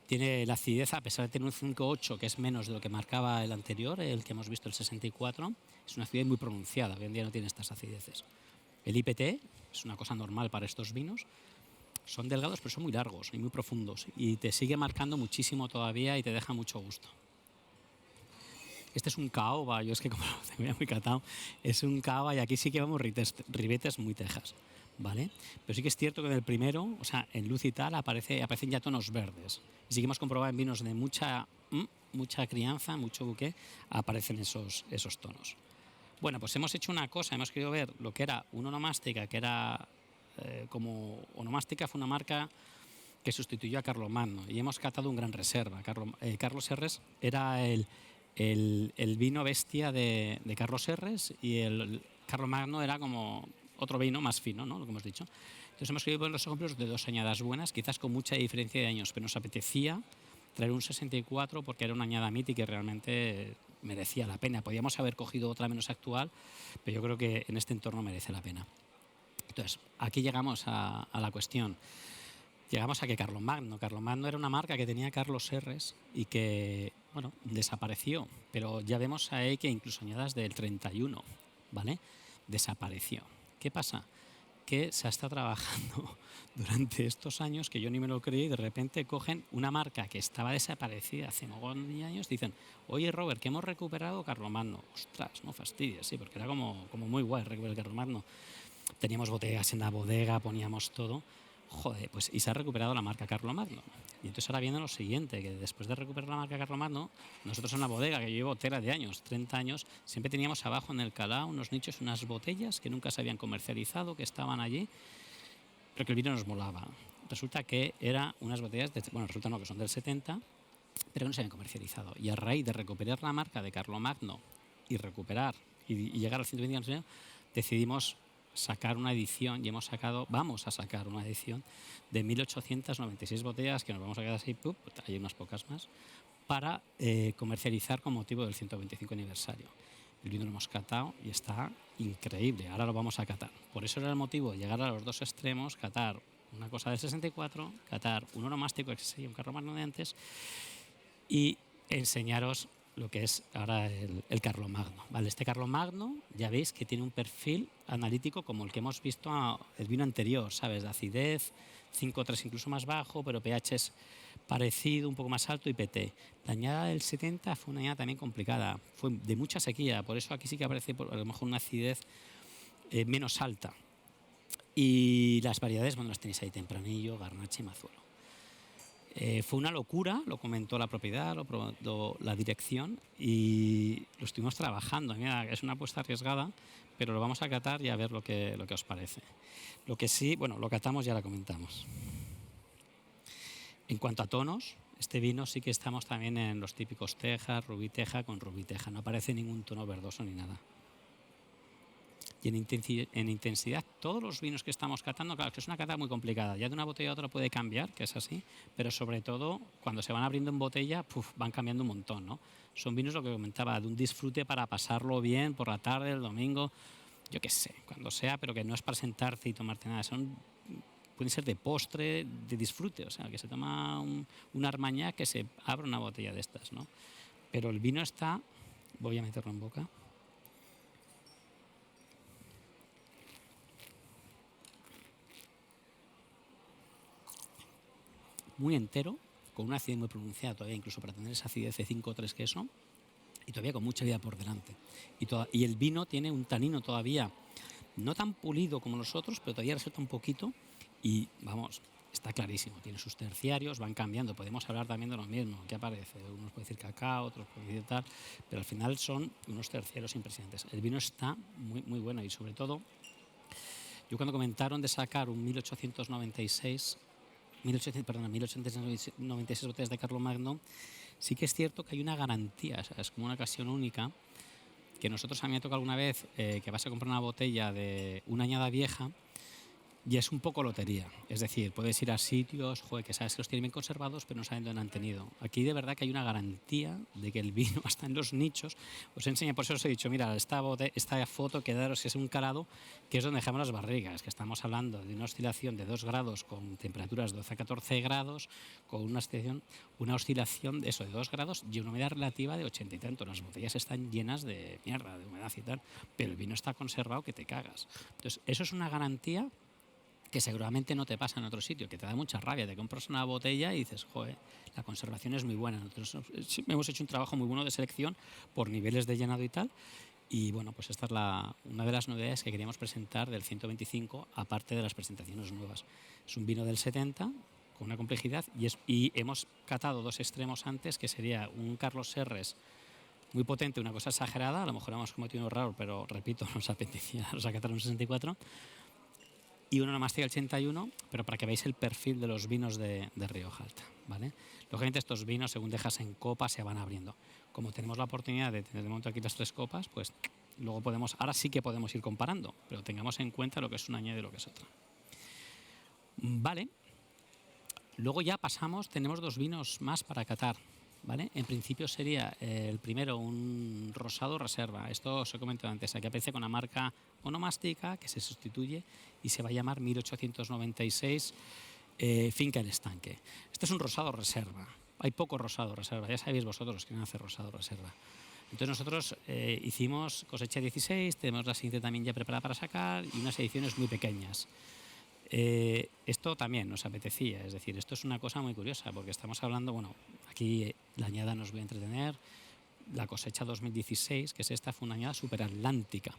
Tiene la acidez, a pesar de tener un 5,8, que es menos de lo que marcaba el anterior, el que hemos visto, el 64, es una acidez muy pronunciada. Hoy en día no tiene estas acideces. El IPT es una cosa normal para estos vinos. Son delgados, pero son muy largos y muy profundos. Y te sigue marcando muchísimo todavía y te deja mucho gusto. Este es un caoba, yo es que como lo tengo muy catado, es un caoba y aquí sí que vamos ribetes muy tejas, ¿vale? Pero sí que es cierto que en el primero, o sea, en luz y tal, aparecen ya tonos verdes. Y sí que hemos comprobado en vinos de mucha crianza, mucho buque, aparecen esos tonos. Bueno, pues hemos hecho una cosa, hemos querido ver lo que era una onomástica, que era como onomástica, fue una marca que sustituyó a Carlomagno y hemos catado un gran reserva. Carlos Serres era el vino bestia de Carlos Serres y el Carlomagno era como otro vino más fino, ¿no? Lo que hemos dicho. Entonces hemos querido poner los ejemplos de dos añadas buenas, quizás con mucha diferencia de años, pero nos apetecía traer un 64 porque era una añada mítica y realmente merecía la pena. Podíamos haber cogido otra menos actual, pero yo creo que en este entorno merece la pena. Entonces, aquí llegamos a la cuestión. Llegamos a que Carlomagno era una marca que tenía Carlos Serres y que, bueno, desapareció. Pero ya vemos ahí que incluso añadas del 31, ¿vale? Desapareció. ¿Qué pasa? Que se ha estado trabajando durante estos años, que yo ni me lo creí, y de repente cogen una marca que estaba desaparecida hace mogón de años, dicen, oye Robert, que hemos recuperado Carlomagno. Ostras, no fastidies, sí, porque era como muy guay recuperar Carlomagno. Teníamos botellas en la bodega, poníamos todo. Joder, pues y se ha recuperado la marca Carlomagno. Y entonces ahora viene lo siguiente, que después de recuperar la marca Carlomagno, nosotros en la bodega, que yo llevo tela de años, 30 años, siempre teníamos abajo en el calao unos nichos, unas botellas que nunca se habían comercializado, que estaban allí, pero que el vino nos molaba. Resulta que eran unas botellas, resulta no, que son del 70, pero que no se habían comercializado. Y a raíz de recuperar la marca de Carlomagno y recuperar y llegar al 120 años, decidimos sacar una edición y vamos a sacar una edición de 1896 botellas que nos vamos a quedar así, hay unas pocas más, para comercializar con motivo del 125 aniversario. El vino lo hemos catado y está increíble, ahora lo vamos a catar. Por eso era el motivo de llegar a los dos extremos, catar una cosa del 64, catar un onomástico que sería un Carlomagno de antes y enseñaros lo que es ahora el Carlomagno. Vale, este Carlomagno ya veis que tiene un perfil analítico como el que hemos visto el vino anterior, ¿sabes? De acidez, 5,3 incluso más bajo, pero pH es parecido, un poco más alto y PT. La añada del 70 fue una añada también complicada, fue de mucha sequía, por eso aquí sí que aparece a lo mejor una acidez menos alta. Y las variedades, bueno, las tenéis ahí, Tempranillo, Garnacha y Mazuelo. Fue una locura, lo comentó la propiedad, la dirección y lo estuvimos trabajando. Mira, es una apuesta arriesgada, pero lo vamos a catar y a ver lo que os parece. Lo que sí, bueno, lo catamos ya la comentamos. En cuanto a tonos, Este vino sí que estamos también en los típicos teja, rubí teja con rubí teja. No aparece ningún tono verdoso ni nada. Y en intensidad, todos los vinos que estamos catando, claro, que es una cata muy complicada. Ya de una botella a otra puede cambiar, que es así, pero sobre todo cuando se van abriendo en botella, van cambiando un montón, ¿no? Son vinos, lo que comentaba, de un disfrute para pasarlo bien por la tarde, el domingo, yo qué sé, cuando sea, pero que no es para sentarte y tomarte nada. Pueden ser de postre, de disfrute, o sea, que se toma un armañac, que se abre una botella de estas, ¿no? Pero el vino está, voy a meterlo en boca. Muy entero, con una acidez muy pronunciada todavía, incluso para tener esa acidez de 5,3 queso, y todavía con mucha vida por delante. Y el vino tiene un tanino todavía no tan pulido como los otros, pero todavía resalta un poquito y, vamos, está clarísimo. Tiene sus terciarios, van cambiando. Podemos hablar también de lo mismo. ¿Qué aparece? Unos pueden decir cacao, otros pueden decir tal, pero al final son unos terciarios impresionantes. El vino está muy, muy bueno y, sobre todo, yo cuando comentaron de sacar un 1896 botellas de Carlomagno, sí que es cierto que hay una garantía, o sea, es como una ocasión única, que nosotros a mí me toca alguna vez que vas a comprar una botella de una añada vieja y es un poco lotería. Es decir, puedes ir a sitios que sabes que los tienen bien conservados, pero no saben dónde han tenido. Aquí de verdad que hay una garantía de que el vino hasta en los nichos os enseña. Por eso os he dicho, mira, esta foto, quedaros que es un calado, que es donde dejamos las barrigas, que estamos hablando de una oscilación de 2 grados con temperaturas de 12 a 14 grados, con una oscilación de 2 grados y una humedad relativa de 80 y tanto. Las botellas están llenas de mierda, de humedad y tal, pero el vino está conservado que te cagas. Entonces, eso es una garantía que seguramente no te pasa en otro sitio, que te da mucha rabia. Te compras una botella y dices, joder, la conservación es muy buena. Nosotros hemos hecho un trabajo muy bueno de selección por niveles de llenado y tal. Y bueno, pues esta es una de las novedades que queríamos presentar del 125, aparte de las presentaciones nuevas. Es un vino del 70, con una complejidad, y hemos catado 2 extremos antes, que sería un Carlos Serres muy potente, una cosa exagerada, a lo mejor hemos cometido un error, pero repito, nos apetecía catar un 64, y una Onomastica 81, pero para que veáis el perfil de los vinos de Rioja Alta, ¿vale? Lógicamente estos vinos, según dejas en copa, se van abriendo. Como tenemos la oportunidad de tener de momento aquí las 3 copas, pues luego ahora sí que podemos ir comparando, pero tengamos en cuenta lo que es una añada y lo que es otra. Vale. Luego ya tenemos 2 vinos más para catar, ¿vale? En principio sería el primero un rosado reserva. Esto os he comentado antes, aquí aparece con la marca Onomástica, que se sustituye y se va a llamar 1896 Finca El Estanque. Este es un rosado reserva. Hay poco rosado reserva, ya sabéis vosotros los que van a hacer rosado reserva. Entonces nosotros hicimos cosecha 16, tenemos la siguiente también ya preparada para sacar y unas ediciones muy pequeñas. Esto también nos apetecía, es decir, esto es una cosa muy curiosa porque estamos hablando, bueno, aquí la añada nos voy a entretener, la cosecha 2016, que es esta, fue una añada superatlántica,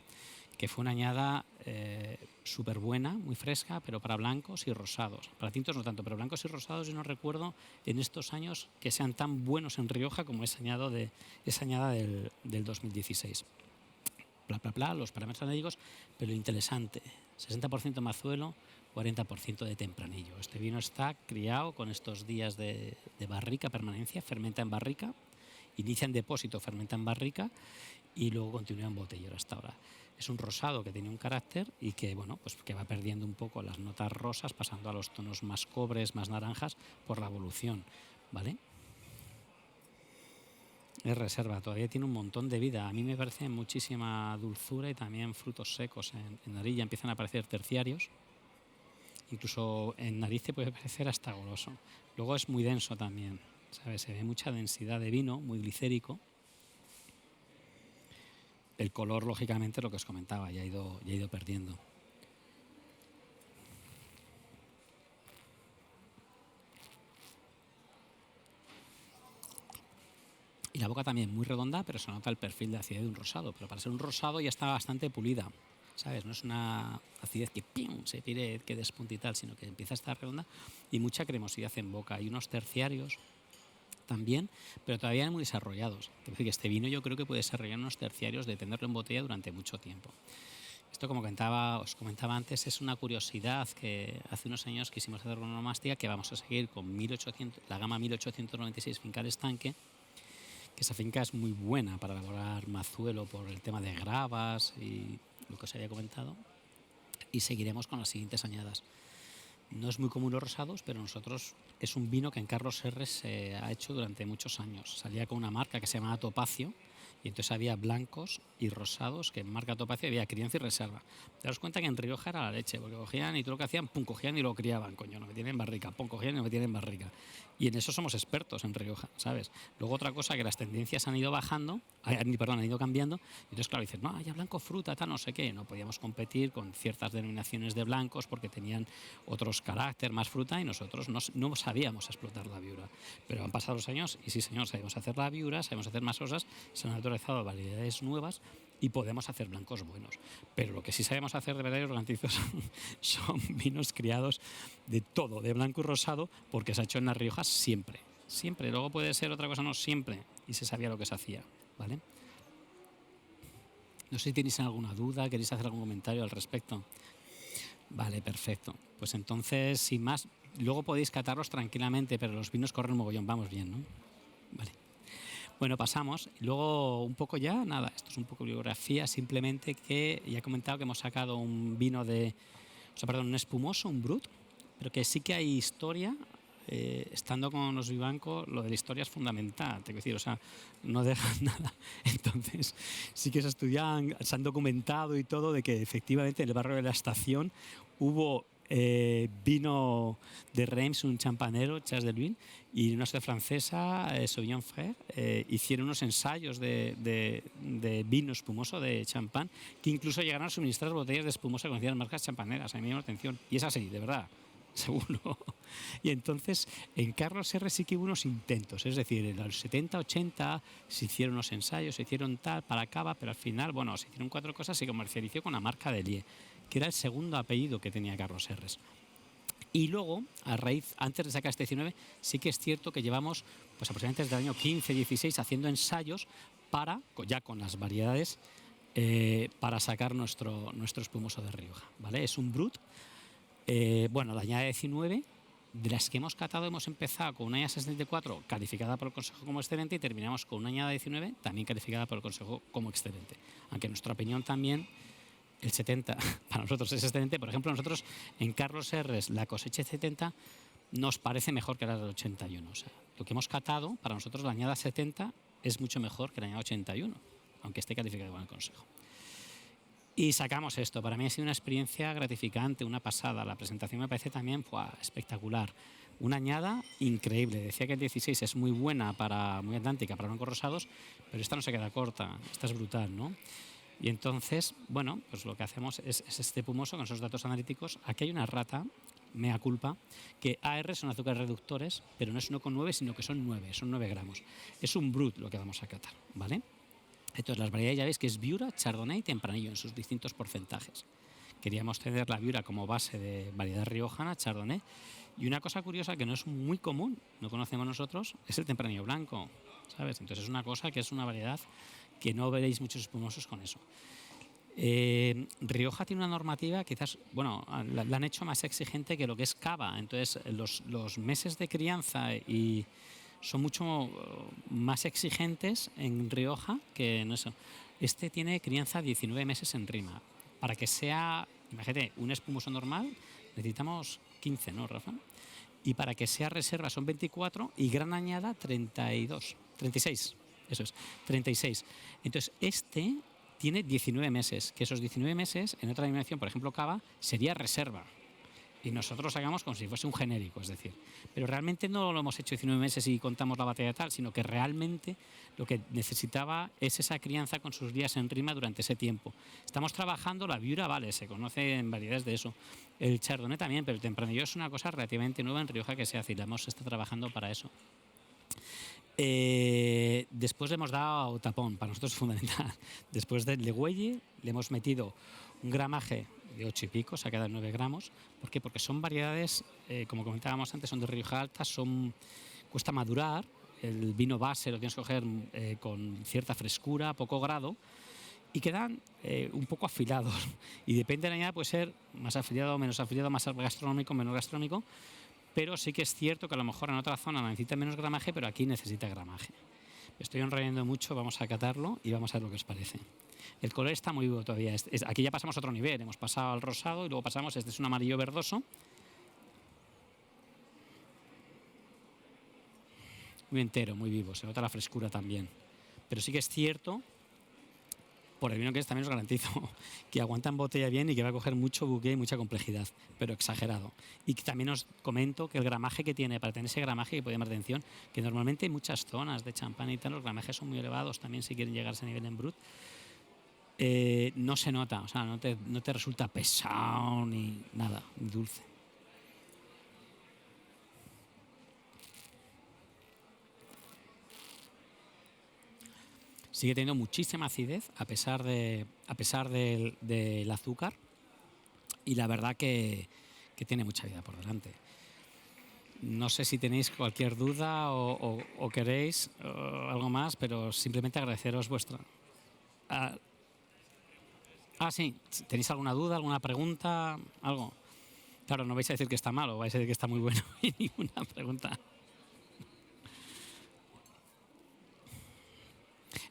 que fue una añada súper buena, muy fresca, pero para blancos y rosados. Para tintos no tanto, pero blancos y rosados yo no recuerdo en estos años que sean tan buenos en Rioja como esa añada del 2016. Los parámetros análicos, pero interesante, 60% mazuelo, 40% de tempranillo. Este vino está criado con estos días de barrica, permanencia, fermenta en barrica, inicia en depósito, fermenta en barrica y luego continúa en botellero hasta ahora. Es un rosado que tiene un carácter y que, bueno, pues que va perdiendo un poco las notas rosas, pasando a los tonos más cobres, más naranjas, por la evolución, ¿vale? Es reserva, todavía tiene un montón de vida. A mí me parece muchísima dulzura y también frutos secos en nariz. Ya empiezan a aparecer terciarios. Incluso en nariz te puede parecer hasta goloso. Luego es muy denso también, ¿sabes? Se ve mucha densidad de vino, muy glicérico. El color, lógicamente, lo que os comentaba, ya ha ido perdiendo. Y la boca también muy redonda, pero se nota el perfil de acidez de un rosado. Pero para ser un rosado ya está bastante pulida, ¿sabes? No es una acidez que se pide que despunte y tal, sino que empieza a estar redonda y mucha cremosidad en boca. Hay unos terciarios también, pero todavía muy desarrollados. Es decir, que este vino yo creo que puede desarrollar unos terciarios de tenerlo en botella durante mucho tiempo. Esto, como os comentaba antes, es una curiosidad que hace unos años quisimos hacer una onomástica que vamos a seguir con la gama 1896 Finca del Estanque, que esa finca es muy buena para elaborar mazuelo por el tema de gravas y lo que os había comentado, y seguiremos con las siguientes añadas. No es muy común los rosados, pero nosotros es un vino que en Carlos Serres se ha hecho durante muchos años. Salía con una marca que se llamaba Topacio, y entonces había blancos y rosados, que en marca Topacio había crianza y reserva. Te das cuenta que en Rioja era la leche, porque cogían y todo lo que hacían, pum, cogían y lo criaban, coño, no me tienen barrica, pum, cogían y no me tienen barrica. Y en eso somos expertos en Rioja, ¿sabes? Luego otra cosa, que las tendencias han ido bajando, han ido cambiando, y entonces claro, dices, no, ya blanco, fruta, tal, no sé qué, no podíamos competir con ciertas denominaciones de blancos porque tenían otros carácter, más fruta, y nosotros no sabíamos explotar la viura. Pero han pasado los años y sí, señor, sabemos hacer la viura, sabemos hacer más cosas, se han autorizado variedades nuevas y podemos hacer blancos buenos. Pero lo que sí sabemos hacer de verdad, os garantizo, son vinos criados de todo, de blanco y rosado, porque se ha hecho en La Rioja siempre. Siempre. Luego puede ser otra cosa, no siempre. Y se sabía lo que se hacía, ¿vale? No sé si tenéis alguna duda, queréis hacer algún comentario al respecto. Vale, perfecto. Pues entonces, sin más, luego podéis catarlos tranquilamente, pero los vinos corren mogollón, vamos bien, ¿no? Vale. Bueno, pasamos. Luego, un poco ya, nada, esto es un poco biografía, simplemente que ya he comentado que hemos sacado un vino un espumoso, un brut, pero que sí que hay historia. Estando con los Vivanco, lo de la historia es fundamental, te quiero decir, o sea, no dejan nada. Entonces, sí que se han documentado y todo de que efectivamente en el barrio de la Estación hubo vino de Reims, un champanero, Chas de Luynes, y una sociedad francesa, Sauvignon Frère, hicieron unos ensayos de vino espumoso, de champán, que incluso llegaron a suministrar botellas de espumosa con ciertas marcas champaneras. A mí me llamó la atención, y es así, de verdad. Seguro. Y entonces en Carlos Serres sí que hubo unos intentos, es decir, en los 70, 80 se hicieron unos ensayos, se hicieron tal para cava, pero al final, bueno, se hicieron 4 cosas y se comercializó con la marca de Lie, que era el segundo apellido que tenía Carlos Serres. Y luego, antes de sacar este 19, sí que es cierto que llevamos pues aproximadamente desde el año 15, 16 haciendo ensayos ya con las variedades para sacar nuestro espumoso de Rioja, ¿vale? Es un Brut. La añada 19, de las que hemos catado, hemos empezado con una añada 64 calificada por el Consejo como excelente y terminamos con una añada 19 también calificada por el Consejo como excelente. Aunque en nuestra opinión también el 70 para nosotros es excelente. Por ejemplo, nosotros en Carlos Serres la cosecha 70 nos parece mejor que la del 81. O sea, lo que hemos catado, para nosotros la añada 70 es mucho mejor que la añada 81, aunque esté calificada con el Consejo. Y sacamos esto. Para mí ha sido una experiencia gratificante, una pasada. La presentación me parece también espectacular. Una añada increíble. Decía que el 16 es muy buena, muy atlántica para blancos rosados, pero esta no se queda corta. Esta es brutal, ¿no? Y entonces, bueno, pues lo que hacemos es este espumoso con esos datos analíticos. Aquí hay una rata, mea culpa, que AR son azúcares reductores, pero no es 1,9, sino que son 9 gramos. Es un brut lo que vamos a catar, ¿vale? Entonces, las variedades ya veis que es Viura, Chardonnay y Tempranillo en sus distintos porcentajes. Queríamos tener la Viura como base de variedad riojana, Chardonnay. Y una cosa curiosa que no es muy común, no conocemos nosotros, es el Tempranillo blanco, ¿sabes? Entonces, es una cosa que es una variedad que no veréis muchos espumosos con eso. Rioja tiene una normativa, quizás, la han hecho más exigente que lo que es cava. Entonces, los meses de crianza son mucho más exigentes en Rioja que en eso. Este tiene crianza 19 meses en rima. Para que sea, imagínate, un espumoso normal necesitamos 15, ¿no, Rafa? Y para que sea reserva son 24 y gran añada 36. Eso es, 36. Entonces, este tiene 19 meses, que esos 19 meses, en otra denominación, por ejemplo, cava, sería reserva. Y nosotros sacamos como si fuese un genérico, es decir. Pero realmente no lo hemos hecho 19 meses y contamos la batalla tal, sino que realmente lo que necesitaba es esa crianza con sus días en rima durante ese tiempo. Estamos trabajando, la Viura, vale, se conoce en variedades de eso. El Chardonnay también, pero el Tempranillo es una cosa relativamente nueva en Rioja que se hace y la hemos estado trabajando para eso. Después le hemos dado tapón, para nosotros es fundamental. Después del legüelle le hemos metido un gramaje de 8 y pico, se ha quedado en 9 gramos. ¿Por qué? Porque son variedades, como comentábamos antes, son de Rioja Alta, cuesta madurar, el vino base lo tienes que coger con cierta frescura, poco grado, y quedan un poco afilados. Y depende de la añada, puede ser más afilado, menos afilado, más gastronómico, menos gastronómico, pero sí que es cierto que a lo mejor en otra zona necesita menos gramaje, pero aquí necesita gramaje. Me estoy enrollando mucho, vamos a catarlo y vamos a ver lo que os parece. El color está muy vivo todavía. Aquí ya pasamos a otro nivel, hemos pasado al rosado y luego pasamos, este es un amarillo verdoso. Muy entero, muy vivo, se nota la frescura también. Pero sí que es cierto, por el vino que es, también os garantizo que aguanta en botella bien y que va a coger mucho buque y mucha complejidad, pero exagerado. Y que también os comento que el gramaje que tiene, para tener ese gramaje que puede llamar atención, que normalmente en muchas zonas de champán y tal, los gramajes son muy elevados, también si quieren llegar a ese nivel en brut, no se nota, o sea, no te resulta pesado ni nada, ni dulce. Sigue teniendo muchísima acidez a pesar del azúcar, y la verdad que tiene mucha vida por delante. No sé si tenéis cualquier duda o queréis algo más, pero simplemente agradeceros vuestra... sí, ¿tenéis alguna duda, alguna pregunta, algo? Claro, no vais a decir que está malo, vais a decir que está muy bueno y ninguna pregunta.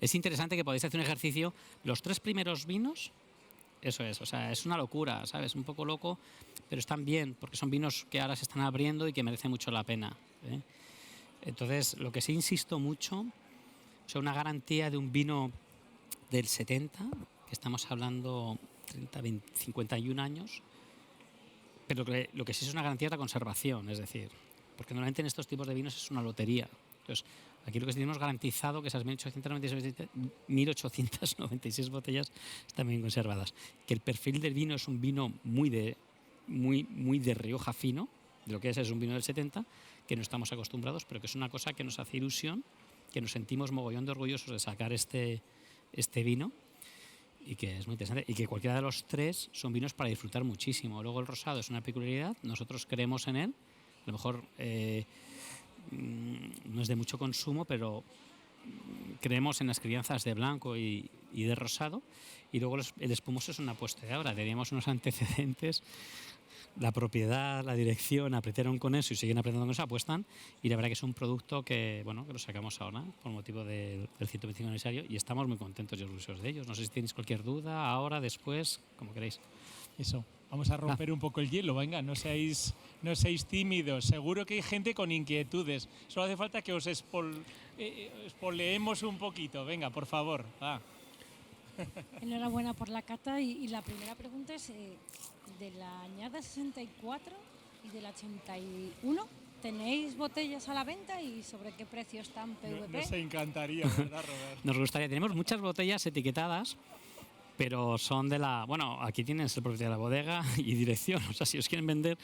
Es interesante que podáis hacer un ejercicio. Los 3 primeros vinos, eso es, o sea, es una locura, ¿sabes? Un poco loco, pero están bien, porque son vinos que ahora se están abriendo y que merece mucho la pena, ¿eh? Entonces, lo que sí insisto mucho, o sea, una garantía de un vino del 70, que estamos hablando 30, 20, 51 años, pero lo que sí es una garantía es la conservación, es decir, porque normalmente en estos tipos de vinos es una lotería. Entonces, aquí lo que tenemos garantizado que esas 1896 botellas están bien conservadas. Que el perfil del vino es un vino muy de Rioja fino, de lo que es un vino del 70, que no estamos acostumbrados, pero que es una cosa que nos hace ilusión, que nos sentimos mogollón de orgullosos de sacar este vino, y que es muy interesante. Y que cualquiera de los 3 son vinos para disfrutar muchísimo. Luego el rosado es una peculiaridad, nosotros creemos en él, a lo mejor... no es de mucho consumo, pero creemos en las crianzas de blanco y de rosado, y luego el espumoso es una apuesta de ahora. Teníamos unos antecedentes, la propiedad, la dirección apretaron con eso y siguen apretando con eso, apuestan, y la verdad que es un producto que lo sacamos ahora por motivo del 125 aniversario y estamos muy contentos y orgullosos de ellos. No sé si tenéis cualquier duda, ahora, después, como queréis. Eso, vamos a romper un poco el hielo, venga, no seáis tímidos. Seguro que hay gente con inquietudes. Solo hace falta que os espoleemos un poquito. Venga, por favor. Enhorabuena por la cata y la primera pregunta es de la añada 64 y de la 81. ¿Tenéis botellas a la venta y sobre qué precio están PVP? Nos encantaría, ¿verdad, Robert? Nos gustaría. Tenemos muchas botellas etiquetadas, pero son de la... Bueno, aquí tienes el propietario de la bodega y dirección, o sea, si os quieren vender,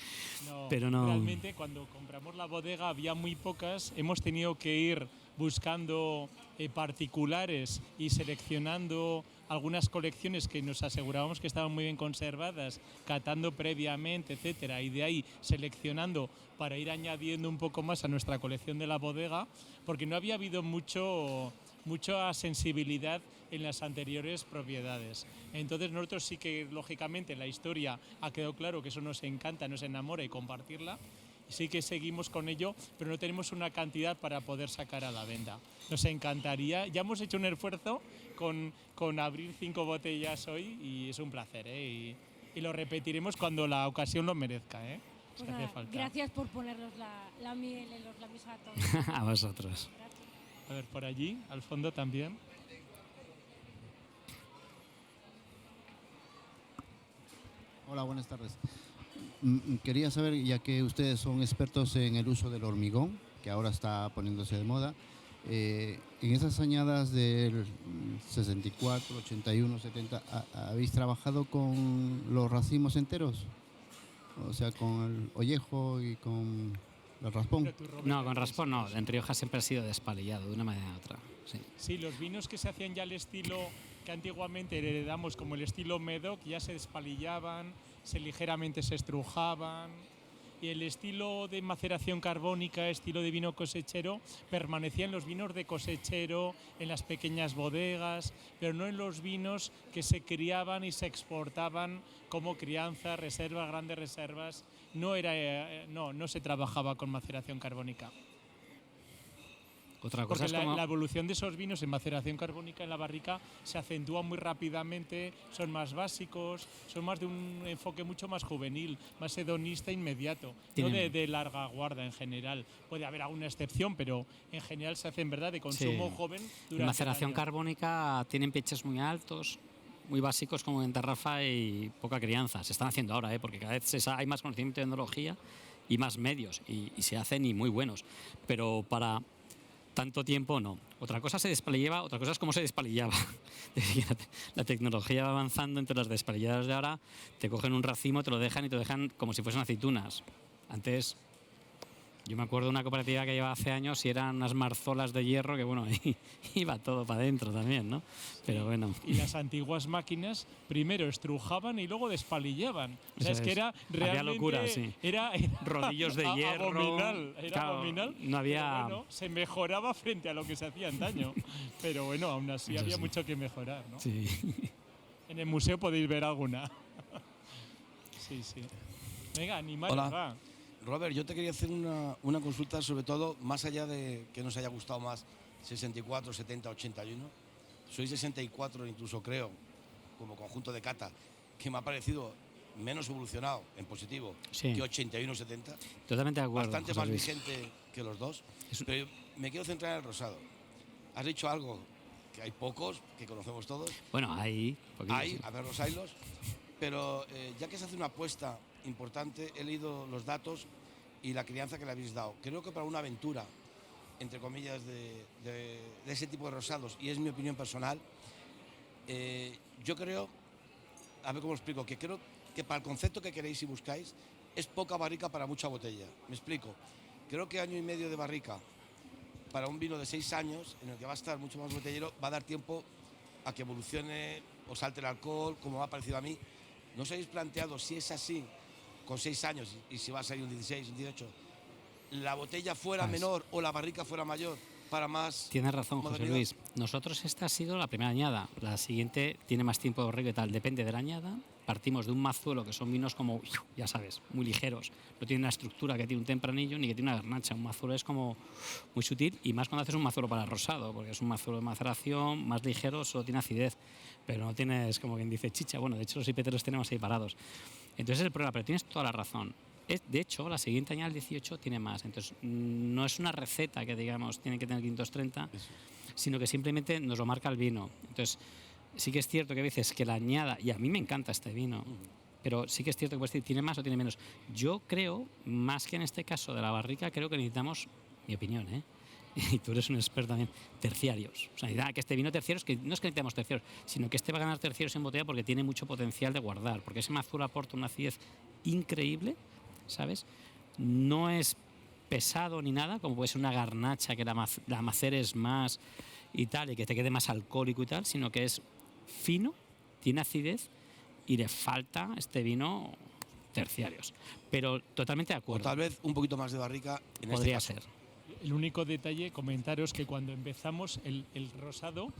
pero no... Realmente, cuando compramos la bodega había muy pocas, hemos tenido que ir buscando particulares y seleccionando algunas colecciones que nos asegurábamos que estaban muy bien conservadas, catando previamente, etcétera, y de ahí seleccionando para ir añadiendo un poco más a nuestra colección de la bodega, porque no había habido mucha sensibilidad en las anteriores propiedades. Entonces nosotros sí que, lógicamente, la historia ha quedado claro que eso nos encanta, nos enamora y compartirla. Y sí que seguimos con ello, pero no tenemos una cantidad para poder sacar a la venta. Nos encantaría, ya hemos hecho un esfuerzo con abrir 5 botellas hoy y es un placer, ¿eh? Y lo repetiremos cuando la ocasión lo merezca, ¿eh? Pues nada, hace falta. Gracias por ponernos la miel en los labios a todos. A vosotros. Gracias. A ver, por allí, al fondo también. Hola, buenas tardes. Quería saber, ya que ustedes son expertos en el uso del hormigón, que ahora está poniéndose de moda, en esas añadas del 64, 81, 70, ¿habéis trabajado con los racimos enteros? O sea, con el ollejo y con el raspón. No, con raspón no. En Rioja siempre ha sido despalillado, de una manera u otra. Sí, los vinos que se hacían ya al estilo que antiguamente heredamos, como el estilo Medoc, ya se despalillaban, ligeramente se estrujaban. y el estilo de maceración carbónica, estilo de vino cosechero, permanecía en los vinos de cosechero, en las pequeñas bodegas, pero no en los vinos que se criaban y se exportaban como crianza, reservas, grandes reservas. No se trabajaba con maceración carbónica. Otra cosa Porque es como... la evolución de esos vinos en maceración carbónica en la barrica se acentúa muy rápidamente, son más básicos, son más de un enfoque mucho más juvenil, más hedonista inmediato, no de larga guarda en general. Puede haber alguna excepción, pero en general se hace en verdad de consumo joven durante En maceración el año. carbónica tienen peches muy altos, muy básicos como en Tarrafa y poca crianza. Se están haciendo ahora, porque cada vez hay más conocimiento de tecnología y más medios y se hacen y muy buenos. Pero para tanto tiempo no. Otra cosa se despalillaba, otra cosa es cómo se despalillaba. La tecnología va avanzando, entre las despalilladas de ahora te cogen un racimo, te lo dejan y te lo dejan como si fuesen aceitunas. Antes, yo me acuerdo de una cooperativa que llevaba hace años y eran unas marzolas de hierro que bueno, iba todo para adentro también, ¿no? Pero bueno. Y las antiguas máquinas primero estrujaban y luego despalillaban. O sea, es que era realmente... Había locura, sí. Era rodillos de hierro. Abominal, era claro, abominal. No había... Pero bueno, se mejoraba frente a lo que se hacía antaño. Pero bueno, aún así Eso había sí. mucho que mejorar, ¿no? Sí. En el museo podéis ver alguna. Sí, sí. Venga, animales, Hola. va. Robert, yo te quería hacer una consulta, sobre todo, más allá de que nos haya gustado más 64, 70, 81. Soy 64 incluso creo, como conjunto de cata, que me ha parecido menos evolucionado en positivo Sí. que 81, 70. Totalmente de acuerdo. Bastante José más Luis. vigente que los dos. Es- Pero me quiero centrar en el rosado. Has dicho algo que hay pocos, que conocemos todos. Bueno, hay... poquito, Hay, sí. a ver los hilos, pero ya que se hace una apuesta importante, he leído los datos y la crianza que le habéis dado. Creo que para una aventura, entre comillas, de ese tipo de rosados, y es mi opinión personal, yo creo, a ver cómo lo explico, que creo que para el concepto que queréis y buscáis, es poca barrica para mucha botella. Me explico. Creo que año y medio de barrica para un vino de 6 años, en el que va a estar mucho más botellero, va a dar tiempo a que evolucione o salte el alcohol, como me ha parecido a mí. ¿No os habéis planteado, si es así, con 6 años, y si va a salir un 16, un 18, la botella fuera menor o la barrica fuera mayor para más? Tienes razón, José modernidad? Luis. Nosotros esta ha sido la primera añada. La siguiente tiene más tiempo de barrica y tal. Depende de la añada. Partimos de un mazuelo que son vinos como, ya sabes, muy ligeros. No tiene una estructura que tiene un tempranillo ni que tiene una garnacha. Un mazuelo es como muy sutil y más cuando haces un mazuelo para rosado, porque es un mazuelo de maceración más ligero, solo tiene acidez, pero no tienes, como quien dice, chicha. Bueno, de hecho los IPT tenemos ahí parados. Entonces es el problema, pero tienes toda la razón. De hecho, la siguiente añada, el 18, tiene más. Entonces, no es una receta que, digamos, tiene que tener 530, sino que simplemente nos lo marca el vino. Entonces, sí que es cierto que a veces que la añada, y a mí me encanta este vino, pero sí que es cierto que puedes decir, ¿tiene más o tiene menos? Yo creo, más que en este caso de la barrica, creo que necesitamos, mi opinión, y tú eres un experto también, terciarios. O sea, que este vino terciarios, que no es que necesitemos terciarios, sino que este va a ganar terciarios en botella porque tiene mucho potencial de guardar, porque ese mazuelo aporta una acidez increíble, ¿sabes? No es pesado ni nada, como puede ser una garnacha que la maceres más y tal, y que te quede más alcohólico y tal, sino que es fino, tiene acidez y le falta a este vino terciarios. Pero totalmente de O acuerdo. tal vez un poquito más de barrica en Podría este caso. ser. El único detalle, comentaros que cuando empezamos el rosado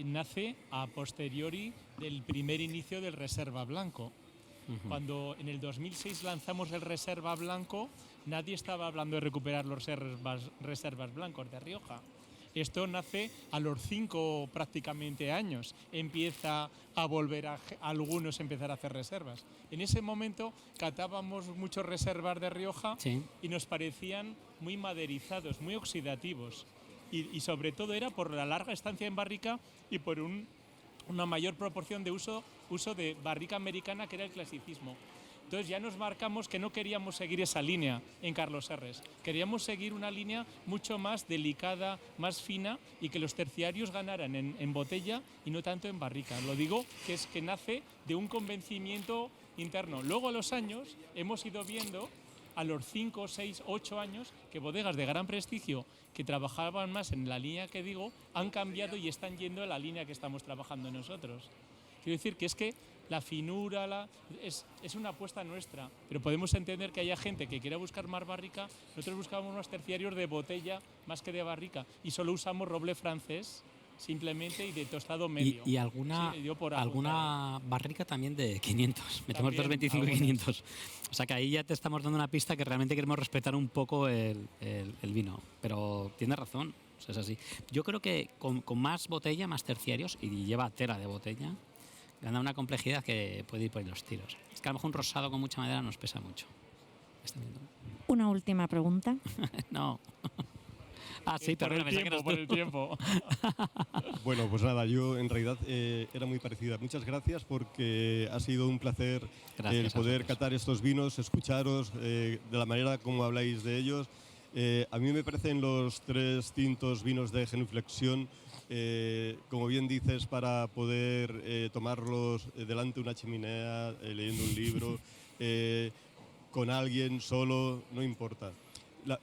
nace a posteriori del primer inicio del Reserva Blanco. Cuando en el 2006 lanzamos el Reserva Blanco, nadie estaba hablando de recuperar los reservas blancos de Rioja. Esto nace a los 5 prácticamente años. Empieza a volver a algunos empezar a hacer reservas. En ese momento catábamos muchos reservas de Rioja Sí. y nos parecían muy maderizados, muy oxidativos. Y sobre todo era por la larga estancia en barrica y por una mayor proporción de uso de barrica americana, que era el clasicismo. Entonces ya nos marcamos que no queríamos seguir esa línea en Carlos Serres. Queríamos seguir una línea mucho más delicada, más fina, y que los terciarios ganaran en botella y no tanto en barrica. Lo digo que es que nace de un convencimiento interno. Luego a los años hemos ido viendo, a los 5, 6, 8 años, que bodegas de gran prestigio que trabajaban más en la línea que digo han cambiado y están yendo a la línea que estamos trabajando nosotros. Quiero decir que es que la finura, es una apuesta nuestra. Pero podemos entender que haya gente que quiera buscar más barrica. Nosotros buscamos más terciarios de botella más que de barrica y solo usamos roble francés simplemente y de tostado medio. Y alguna, Sí, yo por alguna barrica también de 500. Metemos También, 225 y algunas. 500. O sea que ahí ya te estamos dando una pista que realmente queremos respetar un poco el vino. Pero tienes razón, o sea, es así. Yo creo que con más botella, más terciarios, y lleva tela de botella, gana una complejidad que puede ir por ahí los tiros. Es que a lo mejor un rosado con mucha madera nos pesa mucho. ¿Está viendo? Una última pregunta. No. Ah, sí, por el perdona, pensaba que eras tiempo, por tú. el tiempo. Bueno, pues nada, yo en realidad era muy parecida. Muchas gracias porque ha sido un placer Gracias el a poder vosotros. catar estos vinos, escucharos de la manera como habláis de ellos. A mí me parecen los 3 tintos vinos de genuflexión, como bien dices, para poder tomarlos delante de una chimenea, leyendo un libro, con alguien, solo, no importa.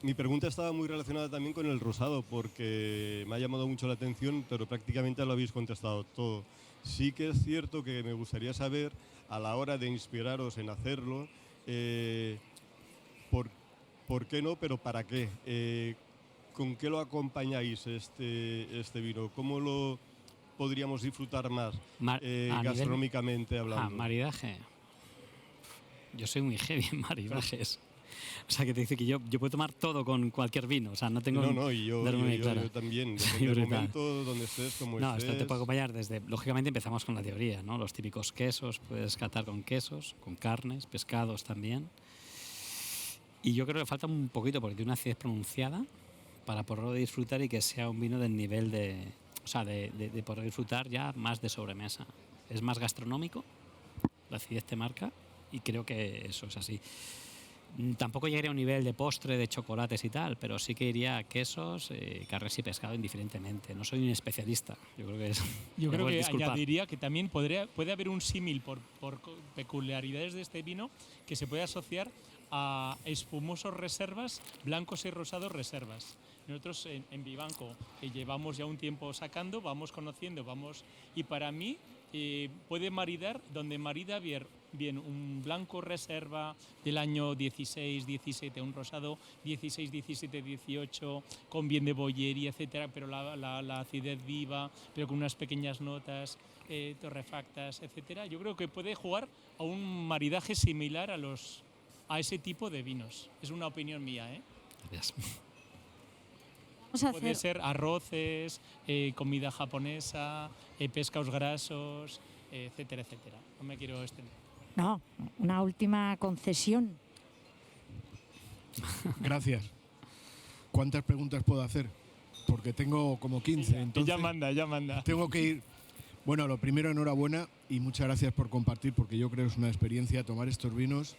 Mi pregunta estaba muy relacionada también con el rosado, porque me ha llamado mucho la atención, pero prácticamente lo habéis contestado todo. Sí que es cierto que me gustaría saber, a la hora de inspiraros en hacerlo, por qué no, pero para qué. ¿Con qué lo acompañáis este vino? ¿Cómo lo podríamos disfrutar más A nivel- gastronómicamente hablando? Maridaje. Yo soy muy heavy en maridajes. O sea, que te dice que yo puedo tomar todo con cualquier vino. O sea, no tengo... No, y yo también. Soy Depende del brutal. momento, donde estés, como No, estés. esto te puede acompañar desde... Lógicamente empezamos con la teoría, ¿no? Los típicos quesos, puedes catar con quesos, con carnes, pescados también. Y yo creo que falta un poquito, porque tiene una acidez pronunciada, para poderlo disfrutar y que sea un vino del nivel de... O sea, de poder disfrutar ya más de sobremesa. Es más gastronómico, la acidez te marca, y creo que eso es así. Tampoco llegaría a un nivel de postre, de chocolates y tal, pero sí que iría a quesos, carnes y pescado indiferentemente. No soy un especialista, yo creo que es... Yo me creo puedes que disculpar. añadiría que también puede haber un símil por peculiaridades de este vino que se puede asociar a espumosos reservas, blancos y rosados reservas. Nosotros en Vivanco, que llevamos ya un tiempo sacando, vamos conociendo, y para mí puede maridar donde marida bien un blanco reserva del año 16, 17, un rosado 16, 17, 18, con bien de bollería, etcétera, pero la acidez viva, pero con unas pequeñas notas torrefactas, etcétera. Yo creo que puede jugar a un maridaje similar a ese tipo de vinos. Es una opinión mía, ¿eh? Gracias. Vamos a Puede hacer ser arroces, comida japonesa, pescados grasos, etcétera, etcétera. No me quiero extender. no, una última concesión. Gracias. ¿Cuántas preguntas puedo hacer? Porque tengo como 15, entonces Ya manda. tengo que ir. Bueno, lo primero, enhorabuena y muchas gracias por compartir, porque yo creo que es una experiencia tomar estos vinos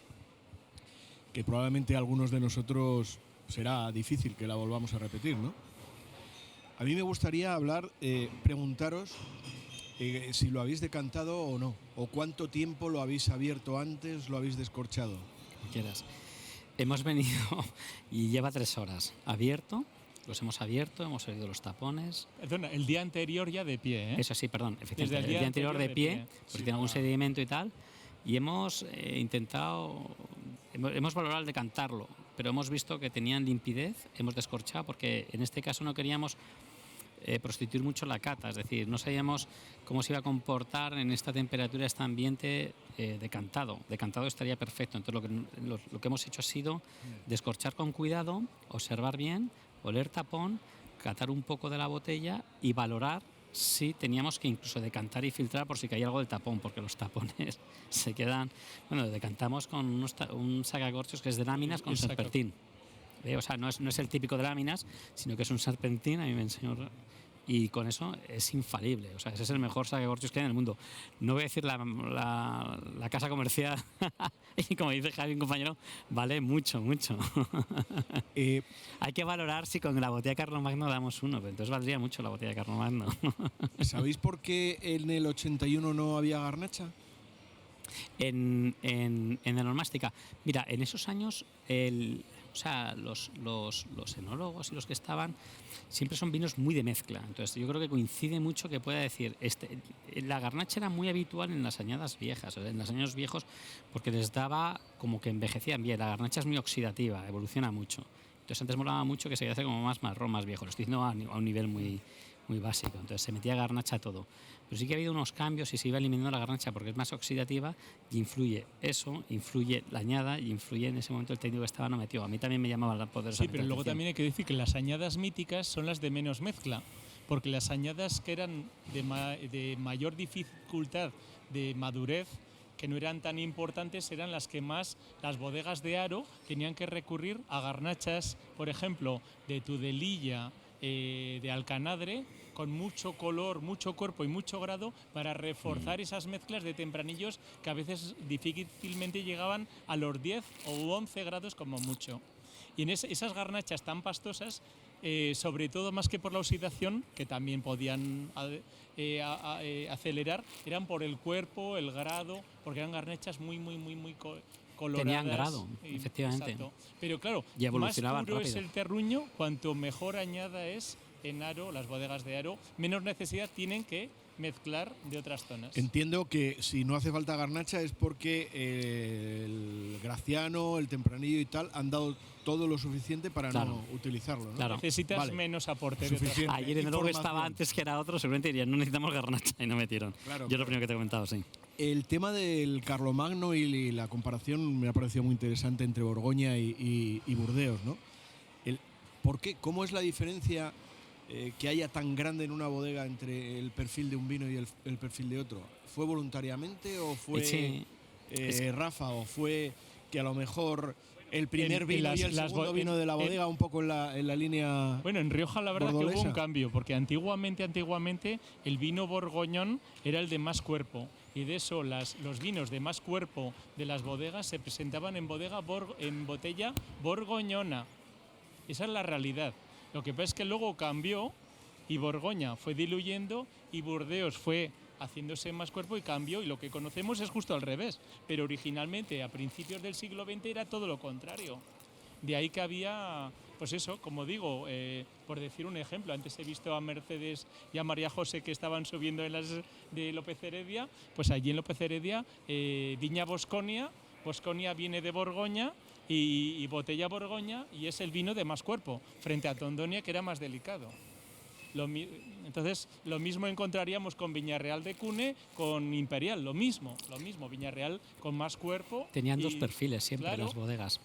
que probablemente a algunos de nosotros será difícil que la volvamos a repetir, ¿no? A mí me gustaría preguntaros si lo habéis decantado o no, o cuánto tiempo lo habéis abierto antes, lo habéis descorchado. Como quieras. Hemos venido y lleva 3 horas. Abierto, los hemos abierto, hemos salido los tapones. Perdona, el día anterior ya de pie, ¿eh? Eso sí, perdón, efectivamente. Desde el El día día anterior de pie, pie. porque Sí, tiene algún para- sedimento y tal. Y hemos intentado, hemos valorado el decantarlo, pero hemos visto que tenían limpidez, hemos descorchado, porque en este caso no queríamos prostituir mucho la cata, es decir, no sabíamos cómo se iba a comportar en esta temperatura, este ambiente decantado. Decantado estaría perfecto, entonces lo que hemos hecho ha sido descorchar con cuidado, observar bien, oler tapón, catar un poco de la botella y valorar si teníamos que incluso decantar y filtrar por si caía algo del tapón, porque los tapones se quedan... Bueno, decantamos con un sacacorchos que es de láminas con El saca- serpentín. O sea, no es el típico de láminas, sino que es un serpentín, a mí me enseñó... Y con eso es infalible, o sea, ese es el mejor sacacorchos que hay en el mundo. No voy a decir la casa comercial, y como dice Javi, un compañero, vale mucho, mucho. Hay que valorar si con la botella de Carlomagno damos uno, pero entonces valdría mucho la botella de Carlomagno. ¿Sabéis por qué en el 81 no había garnacha? En el Normástica, mira, en esos años O sea, los enólogos y los que estaban siempre son vinos muy de mezcla. Entonces yo creo que coincide mucho que pueda decir, la garnacha era muy habitual en las añadas viejas, o sea, en los años viejos, porque les daba como que envejecían bien. La garnacha es muy oxidativa, evoluciona mucho. Entonces antes molaba mucho que se hace como más marrón, más viejo. Lo estoy diciendo a un nivel muy básico. Entonces se metía garnacha a todo. Pero sí que ha habido unos cambios y se iba eliminando la garnacha porque es más oxidativa y influye eso, influye la añada y influye en ese momento el técnico que estaba no metió. A mí también me llamaba la poderosa. Sí, pero luego también hay que decir que las añadas míticas son las de menos mezcla, porque las añadas que eran de mayor dificultad de madurez, que no eran tan importantes, eran las que más las bodegas de Haro tenían que recurrir a garnachas, por ejemplo, de Tudelilla, de Alcanadre, con mucho color, mucho cuerpo y mucho grado para reforzar esas mezclas de tempranillos que a veces difícilmente llegaban a los 10 o 11 grados como mucho. Y en esas garnachas tan pastosas, sobre todo más que por la oxidación, que también podían acelerar, eran por el cuerpo, el grado, porque eran garnachas muy coloradas. Tenían grado, efectivamente. Exacto. Pero claro, y más puro rápido. es el terruño, cuanto mejor añada es en Haro, las bodegas de Haro, menos necesidad tienen que mezclar de otras zonas. Entiendo que si no hace falta garnacha es porque el Graciano, el Tempranillo y tal han dado todo lo suficiente para no utilizarlo, ¿no? Claro. Necesitas menos aporte. Suficiente. Ayer en el que estaba antes que era otro, seguramente dirían, no necesitamos garnacha y no metieron. Claro, Yo lo primero que te he comentado, sí. El tema del Carlomagno y la comparación me ha parecido muy interesante entre Borgoña y Burdeos, ¿no? ¿Por qué? ¿Cómo es la diferencia que haya tan grande en una bodega entre el perfil de un vino y el perfil de otro? ¿Fue voluntariamente o fue Rafa, o fue que a lo mejor el primer vino y el segundo vino de la bodega un poco en la línea? Bueno, en Rioja la verdad bordolesa. que hubo un cambio, porque antiguamente el vino borgoñón era el de más cuerpo, y de eso los vinos de más cuerpo de las bodegas se presentaban en botella borgoñona. Esa es la realidad. Lo que pasa es que luego cambió y Borgoña fue diluyendo y Burdeos fue haciéndose más cuerpo y cambió, y lo que conocemos es justo al revés. Pero originalmente, a principios del siglo XX, era todo lo contrario. De ahí que había, pues eso, como digo, por decir un ejemplo, antes he visto a Mercedes y a María José que estaban subiendo en las de López Heredia, pues allí en López Heredia, Viña Bosconia viene de Borgoña, y botella Borgoña, y es el vino de más cuerpo, frente a Tondonia, que era más delicado. Entonces, lo mismo encontraríamos con Viñarreal de Cune, con Imperial, lo mismo, Viñarreal con más cuerpo. Tenían dos perfiles siempre, claro, las bodegas.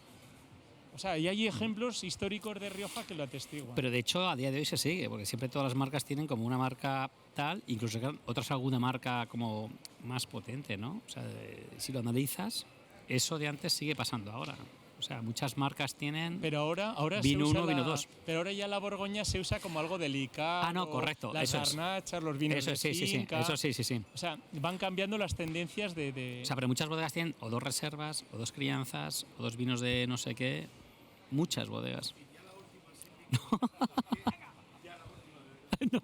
O sea, y hay ejemplos históricos de Rioja que lo atestiguan. Pero de hecho, a día de hoy se sigue, porque siempre todas las marcas tienen como una marca tal, incluso otras alguna marca como más potente, ¿no? O sea, si lo analizas, eso de antes sigue pasando ahora. O sea, muchas marcas tienen pero ahora vino 1, vino 2. Pero ahora ya la Borgoña se usa como algo delicado. Ah, no, correcto. Las garnachas, los vinos de finca. Eso sí. O sea, van cambiando las tendencias de... O sea, pero muchas bodegas tienen o 2 reservas, o 2 crianzas, o 2 vinos de no sé qué. Muchas bodegas. No.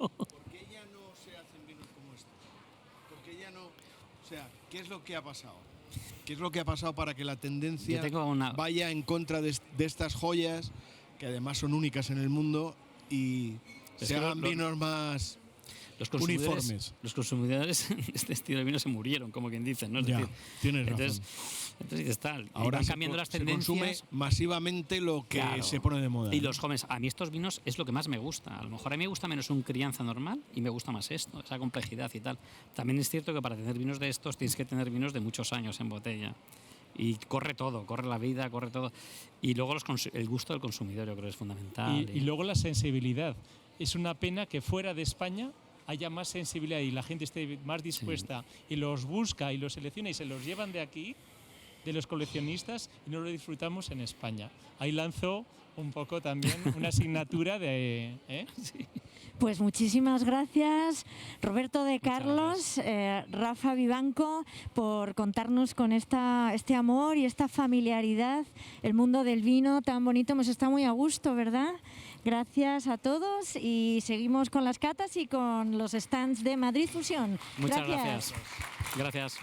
¿Por qué ya no se hacen vinos como estos? Porque ya no... O sea, ¿qué es lo que ha pasado? ¿Qué es lo que ha pasado para que la tendencia vaya en contra de estas joyas, que además son únicas en el mundo, y se hagan vinos más uniformes? Los consumidores de este estilo de vino se murieron, como quien dice, ¿no? Es decir, tienes razón. Entonces está. Ahora van cambiando las tendencias. Se consume masivamente lo que se pone de moda. Y los jóvenes, a mí estos vinos es lo que más me gusta. A lo mejor a mí me gusta menos un crianza normal y me gusta más esto, esa complejidad y tal. También es cierto que para tener vinos de estos tienes que tener vinos de muchos años en botella. Y corre todo, corre la vida, corre todo. Y luego el gusto del consumidor, yo creo que es fundamental. Y luego la sensibilidad. Es una pena que fuera de España haya más sensibilidad y la gente esté más dispuesta, y los busca y los selecciona y se los llevan de aquí, de los coleccionistas, y no lo disfrutamos en España. Ahí lanzo un poco también una asignatura de... Sí. Pues muchísimas gracias, Roberto de Carlos, Rafa Vivanco, por contarnos con este amor y esta familiaridad, el mundo del vino tan bonito. Hemos estado muy a gusto, ¿verdad? Gracias a todos, y seguimos con las catas y con los stands de Madrid Fusión. Muchas gracias. Gracias.